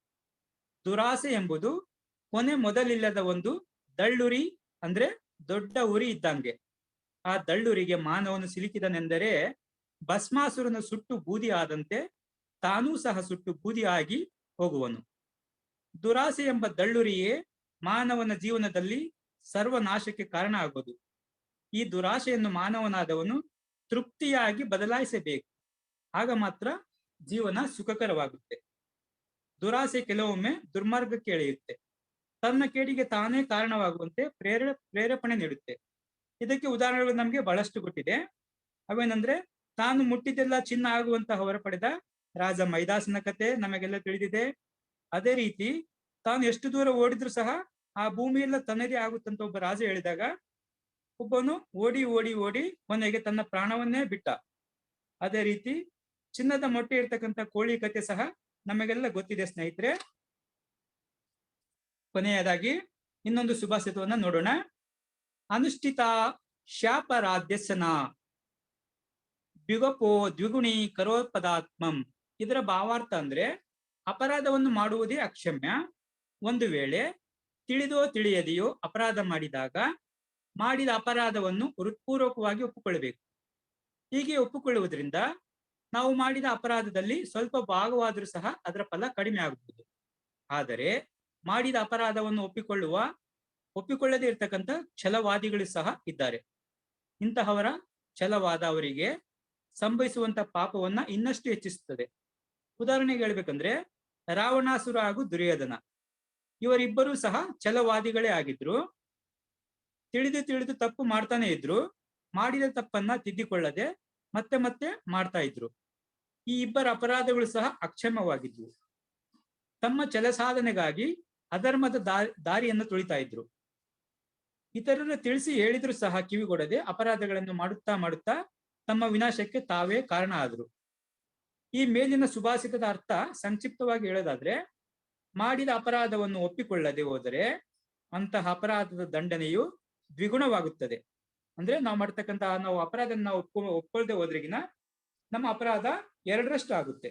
ದುರಾಸೆ ಎಂಬುದು ಕೊನೆ ಮೊದಲಿಲ್ಲದ ಒಂದು ದಳ್ಳುರಿ, ಅಂದ್ರೆ ದೊಡ್ಡ ಉರಿ ಇದ್ದಂಗೆ. ಆ ದಳ್ಳುರಿಗೆ ಮಾನವನು ಸಿಲುಕಿದನೆಂದರೆ ಭಸ್ಮಾಸುರನು ಸುಟ್ಟು ಬೂದಿ ಆದಂತೆ ತಾನೂ ಸಹ ಸುಟ್ಟು ಬೂದಿ ಆಗಿ ಹೋಗುವನು. ದುರಾಸೆ ಎಂಬ ದಳ್ಳುರಿಯೇ ಮಾನವನ ಜೀವನದಲ್ಲಿ ಸರ್ವನಾಶಕ್ಕೆ ಕಾರಣ ಆಗೋದು. ಈ ದುರಾಶೆಯನ್ನು ಮಾನವನಾದವನು ತೃಪ್ತಿಯಾಗಿ ಬದಲಾಯಿಸಬೇಕು. ಆಗ ಮಾತ್ರ ಜೀವನ ಸುಖಕರವಾಗುತ್ತೆ. ದುರಾಸೆ ಕೆಲವೊಮ್ಮೆ ದುರ್ಮಾರ್ಗಕ್ಕೆ ಎಳೆಯುತ್ತೆ. ತನ್ನ ಕೇಡಿಗೆ ತಾನೇ ಕಾರಣವಾಗುವಂತೆ ಪ್ರೇರೇಪಣೆ ನೀಡುತ್ತೆ. ಇದಕ್ಕೆ ಉದಾಹರಣೆಗಳು ನಮಗೆ ಬಹಳಷ್ಟು ಗೊತ್ತಿದೆ. ಅವೇನಂದ್ರೆ, ತಾನು ಮುಟ್ಟಿದ್ದೆಲ್ಲ ಚಿನ್ನ ಆಗುವಂತಹ ಹೊರಪಡೆದ ರಾಜ ಮೈದಾಸನ ಕತೆ ನಮಗೆಲ್ಲ ತಿಳಿದಿದೆ. ಅದೇ ರೀತಿ ತಾನು ಎಷ್ಟು ದೂರ ಓಡಿದ್ರು ಸಹ ಆ ಭೂಮಿಯೆಲ್ಲ ತನ್ನದೇ ಆಗುತ್ತಂತ ಒಬ್ಬ ರಾಜ ಹೇಳಿದಾಗ ಒಬ್ಬನು ಓಡಿ ಓಡಿ ಓಡಿ ಕೊನೆಗೆ ತನ್ನ ಪ್ರಾಣವನ್ನೇ ಬಿಟ್ಟ. ಅದೇ ರೀತಿ ಚಿನ್ನದ ಮೊಟ್ಟೆ ಇರ್ತಕ್ಕಂಥ ಕೋಳಿ ಕತೆ ಸಹ ನಮಗೆಲ್ಲ ಗೊತ್ತಿದೆ ಸ್ನೇಹಿತರೆ. ಕೊನೆಯದಾಗಿ ಇನ್ನೊಂದು ಸುಭಾಷಿತವನ್ನ ನೋಡೋಣ. ಅನುಷ್ಠಿತ ಶಾಪರಾಧ್ಯಸನ ದ್ವಿಗಪೋ ದ್ವಿಗುಣಿ ಕರೋತ್ಪದಾತ್ಮಂ. ಇದರ ಭಾವಾರ್ಥ ಅಂದ್ರೆ ಅಪರಾಧವನ್ನು ಮಾಡುವುದೇ ಅಕ್ಷಮ್ಯ. ಒಂದು ವೇಳೆ ತಿಳಿದೋ ತಿಳಿಯದೆಯೋ ಅಪರಾಧ ಮಾಡಿದಾಗ ಮಾಡಿದ ಅಪರಾಧವನ್ನು ಹೃತ್ಪೂರ್ವಕವಾಗಿ ಒಪ್ಪಿಕೊಳ್ಳಬೇಕು. ಹೀಗೆ ಒಪ್ಪಿಕೊಳ್ಳುವುದರಿಂದ ನಾವು ಮಾಡಿದ ಅಪರಾಧದಲ್ಲಿ ಸ್ವಲ್ಪ ಭಾಗವಾದರೂ ಸಹ ಅದರ ಫಲ ಕಡಿಮೆ ಆಗಬಹುದು. ಆದರೆ ಮಾಡಿದ ಅಪರಾಧವನ್ನು ಒಪ್ಪಿಕೊಳ್ಳದೇ ಇರತಕ್ಕಂಥ ಛಲವಾದಿಗಳು ಸಹ ಇದ್ದಾರೆ. ಇಂತಹವರ ಛಲವಾದ ಅವರಿಗೆ ಸಂಭವಿಸುವಂತ ಪಾಪವನ್ನ ಇನ್ನಷ್ಟು ಹೆಚ್ಚಿಸುತ್ತದೆ. ಉದಾಹರಣೆಗೆ ಹೇಳ್ಬೇಕಂದ್ರೆ ರಾವಣಾಸುರ ಹಾಗೂ ದುರ್ಯೋಧನ ಇವರಿಬ್ಬರೂ ಸಹ ಛಲವಾದಿಗಳೇ ಆಗಿದ್ರು. ತಿಳಿದು ತಪ್ಪು ಮಾಡ್ತಾನೆ ಇದ್ರು. ಮಾಡಿದ ತಪ್ಪನ್ನ ತಿದ್ದಿಕೊಳ್ಳದೆ ಮತ್ತೆ ಮತ್ತೆ ಮಾಡ್ತಾ ಇದ್ರು. ಈ ಇಬ್ಬರ ಅಪರಾಧಗಳು ಸಹ ಅಕ್ಷಮ್ಯವಾಗಿದ್ವು. ತಮ್ಮ ಛಲ ಸಾಧನೆಗಾಗಿ ಅಧರ್ಮದ ದಾರಿಯನ್ನು ತುಳಿತಾ ಇದ್ರು. ಇತರರು ತಿಳಿಸಿ ಹೇಳಿದ್ರು ಸಹ ಕಿವಿಗೊಡದೆ ಅಪರಾಧಗಳನ್ನು ಮಾಡುತ್ತಾ ತಮ್ಮ ವಿನಾಶಕ್ಕೆ ತಾವೇ ಕಾರಣ ಆದರು. ಈ ಮೇಲಿನ ಸುಭಾಷಿತದ ಅರ್ಥ ಸಂಕ್ಷಿಪ್ತವಾಗಿ ಹೇಳೋದಾದ್ರೆ, ಮಾಡಿದ ಅಪರಾಧವನ್ನು ಒಪ್ಪಿಕೊಳ್ಳದೆ ಹೋದರೆ ಅಂತಹ ಅಪರಾಧದ ದಂಡನೆಯು ದ್ವಿಗುಣವಾಗುತ್ತದೆ. ಅಂದ್ರೆ ನಾವು ಅಪರಾಧ ಒಪ್ಕೊಳ್ಳದೆ ಹೋದ್ರೆಗಿನ ನಮ್ಮ ಅಪರಾಧ 2ರಷ್ಟು ಆಗುತ್ತೆ.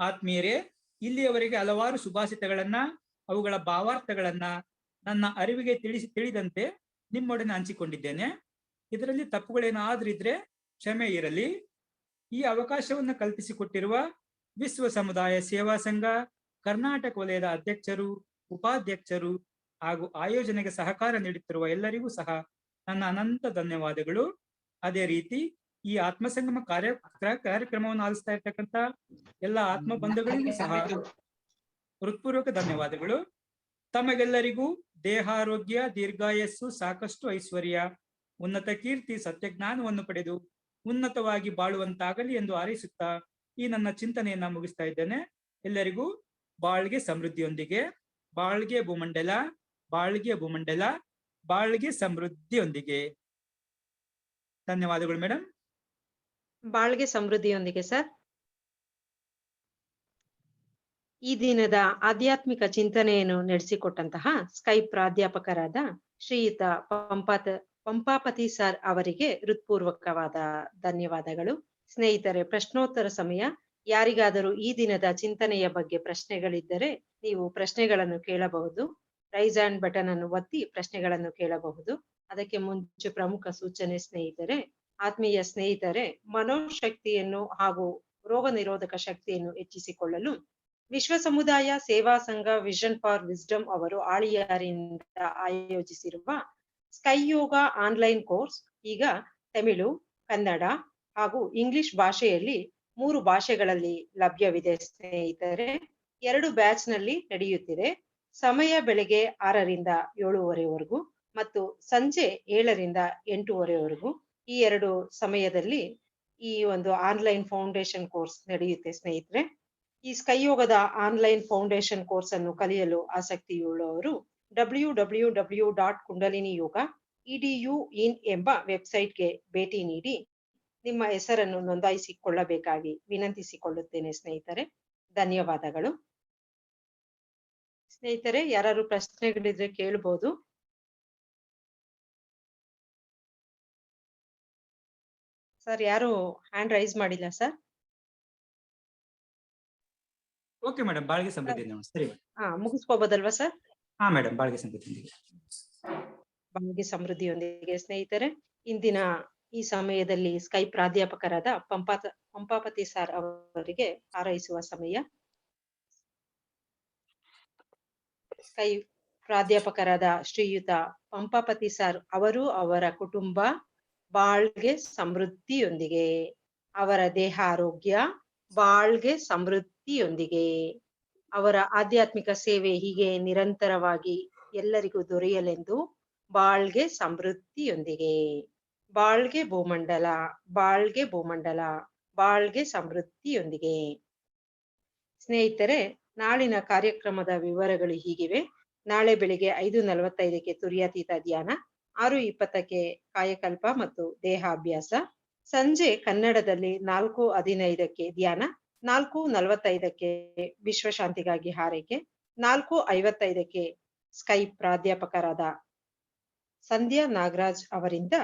ಆತ್ಮೀಯರೇ, ಇಲ್ಲಿಯವರೆಗೆ ಹಲವಾರು ಸುಭಾಷಿತಗಳನ್ನ ಅವುಗಳ ಭಾವಾರ್ಥಗಳನ್ನ ನನ್ನ ಅರಿವಿಗೆ ತಿಳಿದಂತೆ ನಿಮ್ಮೊಡನೆ ಹಂಚಿಕೊಂಡಿದ್ದೇನೆ. ಇದರಲ್ಲಿ ತಪ್ಪುಗಳೇನಾದ್ರೂ ಇದ್ರೆ ಕ್ಷಮೆ ಇರಲಿ. ಈ ಅವಕಾಶವನ್ನು ಕಲ್ಪಿಸಿಕೊಟ್ಟಿರುವ ವಿಶ್ವ ಸಮುದಾಯ ಸೇವಾ ಸಂಘ ಕರ್ನಾಟಕ ವಲಯದ ಅಧ್ಯಕ್ಷರು, ಉಪಾಧ್ಯಕ್ಷರು ಹಾಗೂ ಆಯೋಜನೆಗೆ ಸಹಕಾರ ನೀಡುತ್ತಿರುವ ಎಲ್ಲರಿಗೂ ಸಹ ನನ್ನ ಅನಂತ ಧನ್ಯವಾದಗಳು. ಅದೇ ರೀತಿ ಈ ಆತ್ಮಸಂಗಮ ಕಾರ್ಯಕ್ರಮವನ್ನು ಆಲಿಸ್ತಾ ಇರ್ತಕ್ಕಂಥ ಎಲ್ಲ ಆತ್ಮ ಬಂಧುಗಳಿಗೂ ಸಹ ಹೃತ್ಪೂರ್ವಕ ಧನ್ಯವಾದಗಳು. ತಮಗೆಲ್ಲರಿಗೂ ದೇಹಾರೋಗ್ಯ, ದೀರ್ಘಾಯಸ್ಸು, ಸಾಕಷ್ಟು ಐಶ್ವರ್ಯ, ಉನ್ನತ ಕೀರ್ತಿ, ಸತ್ಯಜ್ಞಾನವನ್ನು ಪಡೆದು ಉನ್ನತವಾಗಿ ಬಾಳುವಂತಾಗಲಿ ಎಂದು ಹಾರೈಸುತ್ತಾ ಈ ನನ್ನ ಚಿಂತನೆಯನ್ನ ಮುಗಿಸ್ತಾ ಇದ್ದೇನೆ. ಎಲ್ಲರಿಗೂ ಬಾಳ್ಗೆ ಸಮೃದ್ಧಿಯೊಂದಿಗೆ, ಬಾಳ್ಗೆ ಭೂಮಂಡಲ, ಬಾಳ್ಗೆ ಭೂಮಂಡಲ, ಬಾಳ್ಗೆ ಸಮೃದ್ಧಿಯೊಂದಿಗೆ. ಧನ್ಯವಾದಗಳು ಮೇಡಮ್. ಬಾಳ್ಗೆ ಸಮೃದ್ಧಿಯೊಂದಿಗೆ ಸರ್. ಈ ದಿನದ ಆಧ್ಯಾತ್ಮಿಕ ಚಿಂತನೆಯನ್ನು ನಡೆಸಿಕೊಟ್ಟಂತಹ ಸ್ಕೈ ಪ್ರಾಧ್ಯಾಪಕರಾದ ಶ್ರೀಯುತ ಪಂಪಾಪತಿ ಸರ್ ಅವರಿಗೆ ಹೃತ್ಪೂರ್ವಕವಾದ ಧನ್ಯವಾದಗಳು. ಸ್ನೇಹಿತರೆ, ಪ್ರಶ್ನೋತ್ತರ ಸಮಯ. ಯಾರಿಗಾದರೂ ಈ ದಿನದ ಚಿಂತನೆಯ ಬಗ್ಗೆ ಪ್ರಶ್ನೆಗಳಿದ್ದರೆ ನೀವು ಪ್ರಶ್ನೆಗಳನ್ನು ಕೇಳಬಹುದು. ರೈಸ್ ಹ್ಯಾಂಡ್ ಬಟನ್ ಅನ್ನು ಒತ್ತಿ ಪ್ರಶ್ನೆಗಳನ್ನು ಕೇಳಬಹುದು. ಅದಕ್ಕೆ ಮುಂಚೆ ಪ್ರಮುಖ ಸೂಚನೆ ಸ್ನೇಹಿತರೆ, ಆತ್ಮೀಯ ಸ್ನೇಹಿತರೆ, ಮನೋಶಕ್ತಿಯನ್ನು ಹಾಗೂ ರೋಗ ನಿರೋಧಕ ಶಕ್ತಿಯನ್ನು ಹೆಚ್ಚಿಸಿಕೊಳ್ಳಲು ವಿಶ್ವ ಸಮುದಾಯ ಸೇವಾ ಸಂಘ ವಿಷನ್ ಫಾರ್ ವಿಸ್ಡಮ್ ಅವರು ಆಳಿಯಾರಿಂದ ಆಯೋಜಿಸಿರುವ ಸ್ಕೈ ಯೋಗ ಆನ್ಲೈನ್ ಕೋರ್ಸ್ ಈಗ ತಮಿಳು, ಕನ್ನಡ ಹಾಗೂ ಇಂಗ್ಲಿಷ್ ಭಾಷೆಯಲ್ಲಿ 3 ಭಾಷೆಗಳಲ್ಲಿ ಲಭ್ಯವಿದೆ ಸ್ನೇಹಿತರೆ. 2 ಬ್ಯಾಚ್ ನಲ್ಲಿ ನಡೆಯುತ್ತಿದೆ. ಸಮಯ ಬೆಳಗ್ಗೆ 6ರಿಂದ 7:30ವರೆಗೂ ಮತ್ತು ಸಂಜೆ 7ರಿಂದ 8:30ವರೆಗೂ. ಈ 2 ಸಮಯದಲ್ಲಿ ಈ ಒಂದು ಆನ್ಲೈನ್ ಫೌಂಡೇಶನ್ ಕೋರ್ಸ್ ನಡೆಯುತ್ತೆ ಸ್ನೇಹಿತರೆ. ಈ ಸ್ಕೈ ಯೋಗದ ಆನ್ಲೈನ್ ಫೌಂಡೇಶನ್ ಕೋರ್ಸ್ ಅನ್ನು ಕಲಿಯಲು ಆಸಕ್ತಿಯುಳ್ಳವರು www.kundaliniyoga.edu ಎಂಬ ವೆಬ್ಸೈಟ್ಗೆ ಭೇಟಿ ನೀಡಿ ನಿಮ್ಮ ಹೆಸರನ್ನು ನೋಂದಾಯಿಸಿಕೊಳ್ಳಬೇಕಾಗಿ ವಿನಂತಿಸಿಕೊಳ್ಳುತ್ತೇನೆ ಸ್ನೇಹಿತರೆ. ಧನ್ಯವಾದಗಳು. ಸ್ನೇಹಿತರೆ, ಯಾರು ಪ್ರಶ್ನೆಗಳಿದ್ರೆ ಕೇಳಬಹುದು. ಸರ್, ಯಾರು ಹ್ಯಾಂಡ್ ರೈಸ್ ಮಾಡಿಲ್ಲ ಸರ್. ಓಕೆ ಮೇಡಮ್, ಬಾಳ್ಗೆ ಸಮೃದ್ಧಿ. ಸರಿ, ಮುಗಿಸ್ಕೋಬೋದಲ್ವಾ ಸರ್? ಹಾ ಮೇಡಮ್, ಬಾಳ್ಗೆ ಸಮೃದ್ಧಿಯೊಂದಿಗೆ. ಬಾಳ್ಗೆ ಸಮೃದ್ಧಿಯೊಂದಿಗೆ ಸ್ನೇಹಿತರೆ, ಇಂದಿನ ಈ ಸಮಯದಲ್ಲಿ ಸ್ಕೈ ಪ್ರಾಧ್ಯಾಪಕರಾದ ಪಂಪಾಪತಿ ಸರ್ ಅವರಿಗೆ ಹಾರೈಸುವ ಸಮಯ. ಸ್ಕೈ ಪ್ರಾಧ್ಯಾಪಕರಾದ ಶ್ರೀಯುತ ಪಂಪಾಪತಿ ಸರ್ ಅವರು ಅವರ ಕುಟುಂಬ ಬಾಳ್ಗೆ ಸಮೃದ್ಧಿಯೊಂದಿಗೆ, ಅವರ ದೇಹ ಆರೋಗ್ಯ ಬಾಳ್ಗೆ ಸಮೃದ್ಧಿಯೊಂದಿಗೆ, ಅವರ ಆಧ್ಯಾತ್ಮಿಕ ಸೇವೆ ಹೀಗೆ ನಿರಂತರವಾಗಿ ಎಲ್ಲರಿಗೂ ದೊರೆಯಲೆಂದು ಬಾಳ್ಗೆ ಸಮೃದ್ಧಿಯೊಂದಿಗೆ. ಬಾಳ್ಗೆ ಭೂಮಂಡಲ, ಬಾಳ್ಗೆ ಭೂಮಂಡಲ, ಬಾಳ್ಗೆ ಸಮೃದ್ಧಿಯೊಂದಿಗೆ. ಸ್ನೇಹಿತರೆ, ನಾಳಿನ ಕಾರ್ಯಕ್ರಮದ ವಿವರಗಳು ಹೀಗಿವೆ. ನಾಳೆ ಬೆಳಿಗ್ಗೆ 5:45ಕ್ಕೆ ತುರ್ಯಾತೀತ ಧ್ಯಾನ, 6:20ಕ್ಕೆ ಕಾಯಕಲ್ಪ ಮತ್ತು ದೇಹಾಭ್ಯಾಸ. ಸಂಜೆ ಕನ್ನಡದಲ್ಲಿ 4:15ಕ್ಕೆ ಧ್ಯಾನ, 4:45ಕ್ಕೆ ವಿಶ್ವಶಾಂತಿಗಾಗಿ ಹಾರೈಕೆ, 4:55ಕ್ಕೆ ಸ್ಕೈ ಪ್ರಾಧ್ಯಾಪಕರಾದ ಸಂಧ್ಯಾ ನಾಗರಾಜ್ ಅವರಿಂದ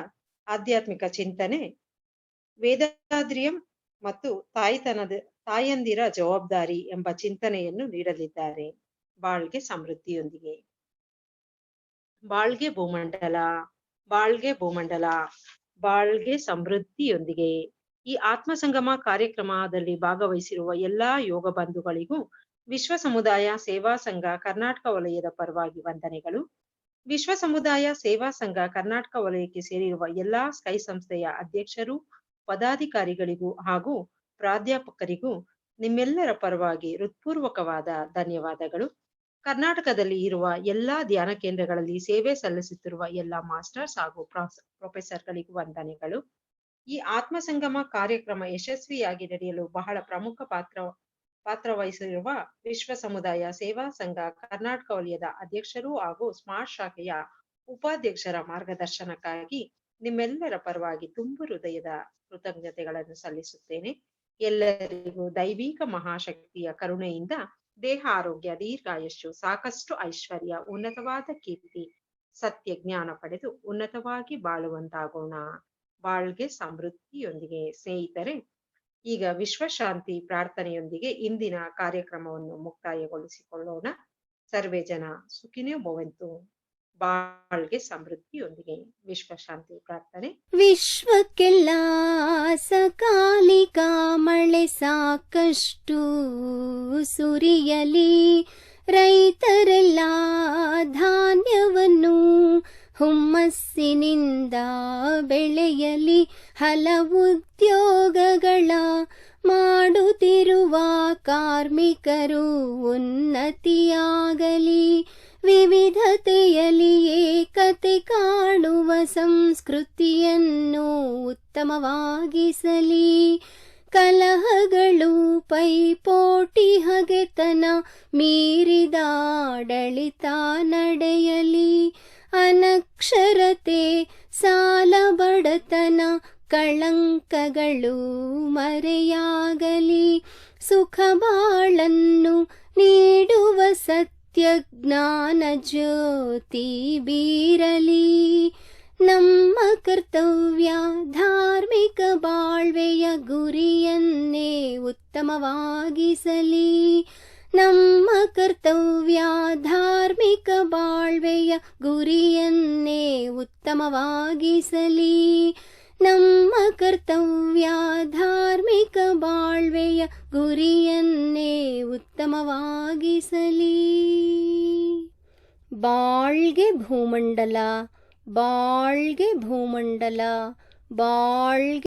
ಆಧ್ಯಾತ್ಮಿಕ ಚಿಂತನೆ, ವೇದಾದ್ರಿಯಂ ಮತ್ತು ತಾಯಂದಿರ ಜವಾಬ್ದಾರಿ ಎಂಬ ಚಿಂತನೆಯನ್ನು ನೀಡಲಿದ್ದಾರೆ. ಬಾಳ್ಗೆ ಸಮೃದ್ಧಿಯೊಂದಿಗೆ. ಬಾಳ್ಗೆ ಭೂಮಂಡಲ, ಬಾಳ್ಗೆ ಭೂಮಂಡಲ, ಬಾಳ್ಗೆ ಸಮೃದ್ಧಿಯೊಂದಿಗೆ. ಈ ಆತ್ಮ ಸಂಗಮ ಕಾರ್ಯಕ್ರಮದಲ್ಲಿ ಭಾಗವಹಿಸಿರುವ ಎಲ್ಲಾ ಯೋಗ ಬಂಧುಗಳಿಗೂ ವಿಶ್ವ ಸಮುದಾಯ ಸೇವಾ ಸಂಘ ಕರ್ನಾಟಕ ವಲಯದ ಪರವಾಗಿ ವಂದನೆಗಳು. ವಿಶ್ವ ಸಮುದಾಯ ಸೇವಾ ಸಂಘ ಕರ್ನಾಟಕ ವಲಯಕ್ಕೆ ಸೇರಿರುವ ಎಲ್ಲಾ ಸ್ಕೈ ಸಂಸ್ಥೆಯ ಅಧ್ಯಕ್ಷರು, ಪದಾಧಿಕಾರಿಗಳಿಗೂ ಹಾಗೂ ಪ್ರಾಧ್ಯಾಪಕರಿಗೂ ನಿಮ್ಮೆಲ್ಲರ ಪರವಾಗಿ ಹೃತ್ಪೂರ್ವಕವಾದ ಧನ್ಯವಾದಗಳು. ಕರ್ನಾಟಕದಲ್ಲಿ ಇರುವ ಎಲ್ಲಾ ಧ್ಯಾನ ಕೇಂದ್ರಗಳಲ್ಲಿ ಸೇವೆ ಸಲ್ಲಿಸುತ್ತಿರುವ ಎಲ್ಲಾ ಮಾಸ್ಟರ್ಸ್ ಹಾಗೂ ಪ್ರೊಫೆಸರ್ಗಳಿಗೂ ವಂದನೆಗಳು. ಈ ಆತ್ಮ ಸಂಗಮ ಕಾರ್ಯಕ್ರಮ ಯಶಸ್ವಿಯಾಗಿ ನಡೆಯಲು ಬಹಳ ಪ್ರಮುಖ ಪಾತ್ರ ವಹಿಸಿರುವ ವಿಶ್ವ ಸಮುದಾಯ ಸೇವಾ ಸಂಘ ಕರ್ನಾಟಕ ವಲಯದ ಅಧ್ಯಕ್ಷರು ಹಾಗೂ ಸ್ಮಾರ್ಟ್ ಶಾಖೆಯ ಉಪಾಧ್ಯಕ್ಷರ ಮಾರ್ಗದರ್ಶನಕ್ಕಾಗಿ ನಿಮ್ಮೆಲ್ಲರ ಪರವಾಗಿ ತುಂಬು ಹೃದಯದ ಕೃತಜ್ಞತೆಗಳನ್ನು ಸಲ್ಲಿಸುತ್ತೇನೆ. ಎಲ್ಲರಿಗೂ ದೈವಿಕ ಮಹಾಶಕ್ತಿಯ ಕರುಣೆಯಿಂದ ದೇಹ ಆರೋಗ್ಯ, ದೀರ್ಘಾಯುಷ್ಯು, ಸಾಕಷ್ಟು ಐಶ್ವರ್ಯ, ಉನ್ನತವಾದ ಕೀರ್ತಿ, ಸತ್ಯ ಜ್ಞಾನ ಪಡೆದು ಉನ್ನತವಾಗಿ ಬಾಳುವಂತಾಗೋಣ. ಬಾಳ್ಗೆ ಸಮೃದ್ಧಿಯೊಂದಿಗೆ. ಸ್ನೇಹಿತರೆ, ಈಗ ವಿಶ್ವಶಾಂತಿ ಪ್ರಾರ್ಥನೆಯೊಂದಿಗೆ ಇಂದಿನ ಕಾರ್ಯಕ್ರಮವನ್ನು ಮುಕ್ತಾಯಗೊಳಿಸಿಕೊಳ್ಳೋಣ. ಸರ್ವೇ ಜನ ಸುಖಿನೋ ಭವಂತು. ಬಾಳ್ಗೆ ಸಮೃದ್ಧಿಯೊಂದಿಗೆ. ವಿಶ್ವಶಾಂತಿ ಪ್ರಾರ್ಥನೆ. ವಿಶ್ವಕ್ಕೆಲ್ಲ ಸಕಾಲಿಕ ಮಳೆ ಸಾಕಷ್ಟು ಸುರಿಯಲಿ, ರೈತರೆಲ್ಲ ಧಾನ್ಯವನ್ನು ಹುಮ್ಮಸ್ಸಿನಿಂದ ಬೆಳೆಯಲಿ, ಹಲವು ಉದ್ಯೋಗಗಳ ಮಾಡುತ್ತಿರುವ ಕಾರ್ಮಿಕರು ಉನ್ನತಿಯಾಗಲಿ, ವಿವಿಧತೆಯಲ್ಲಿ ಏಕತೆ ಕಾಣುವ ಸಂಸ್ಕೃತಿಯನ್ನು ಉತ್ತಮವಾಗಿಸಲಿ, ಕಲಹಗಳು ಪೈಪೋಟಿ ಹಗೆತನ ಮೀರಿದ ಆಡಳಿತ ನಡೆಯಲಿ, ಅನಕ್ಷರತೆ ಸಾಲ ಬಡತನ ಕಳಂಕಗಳು ಮರೆಯಾಗಲಿ, ಸುಖ ಬಾಳನ್ನು ನೀಡುವ ಸತ್ಯ ಜ್ಞಾನ ಜ್ಯೋತಿ ಬೀರಲಿ, ನಮ್ಮ ಕರ್ತವ್ಯ ಧಾರ್ಮಿಕ ಬಾಳ್ವೆಯ ಗುರಿಯನ್ನೇ ಉತ್ತಮವಾಗಿಸಲಿ, ನಮ್ಮ ಕರ್ತವ್ಯ ಧಾರ್ಮಿಕ ಬಾಳ್ವೆಯ ಗುರಿಯನ್ನೇ ಉತ್ತಮವಾಗಿಸಲಿ, ನಮ್ಮ ಕರ್ತವ್ಯ ಧಾರ್ಮಿಕ ಬಾಳ್ವೆಯ ಗುರಿಯನ್ನೇ ಉತ್ತಮವಾಗಿಸಲಿ. ಬಾಳ್ಗೆ ಭೂಮಂಡಲ, ಬಾಳ್ಗೆ ಭೂಮಂಡಲ, ಬಾಳ್ಗೆ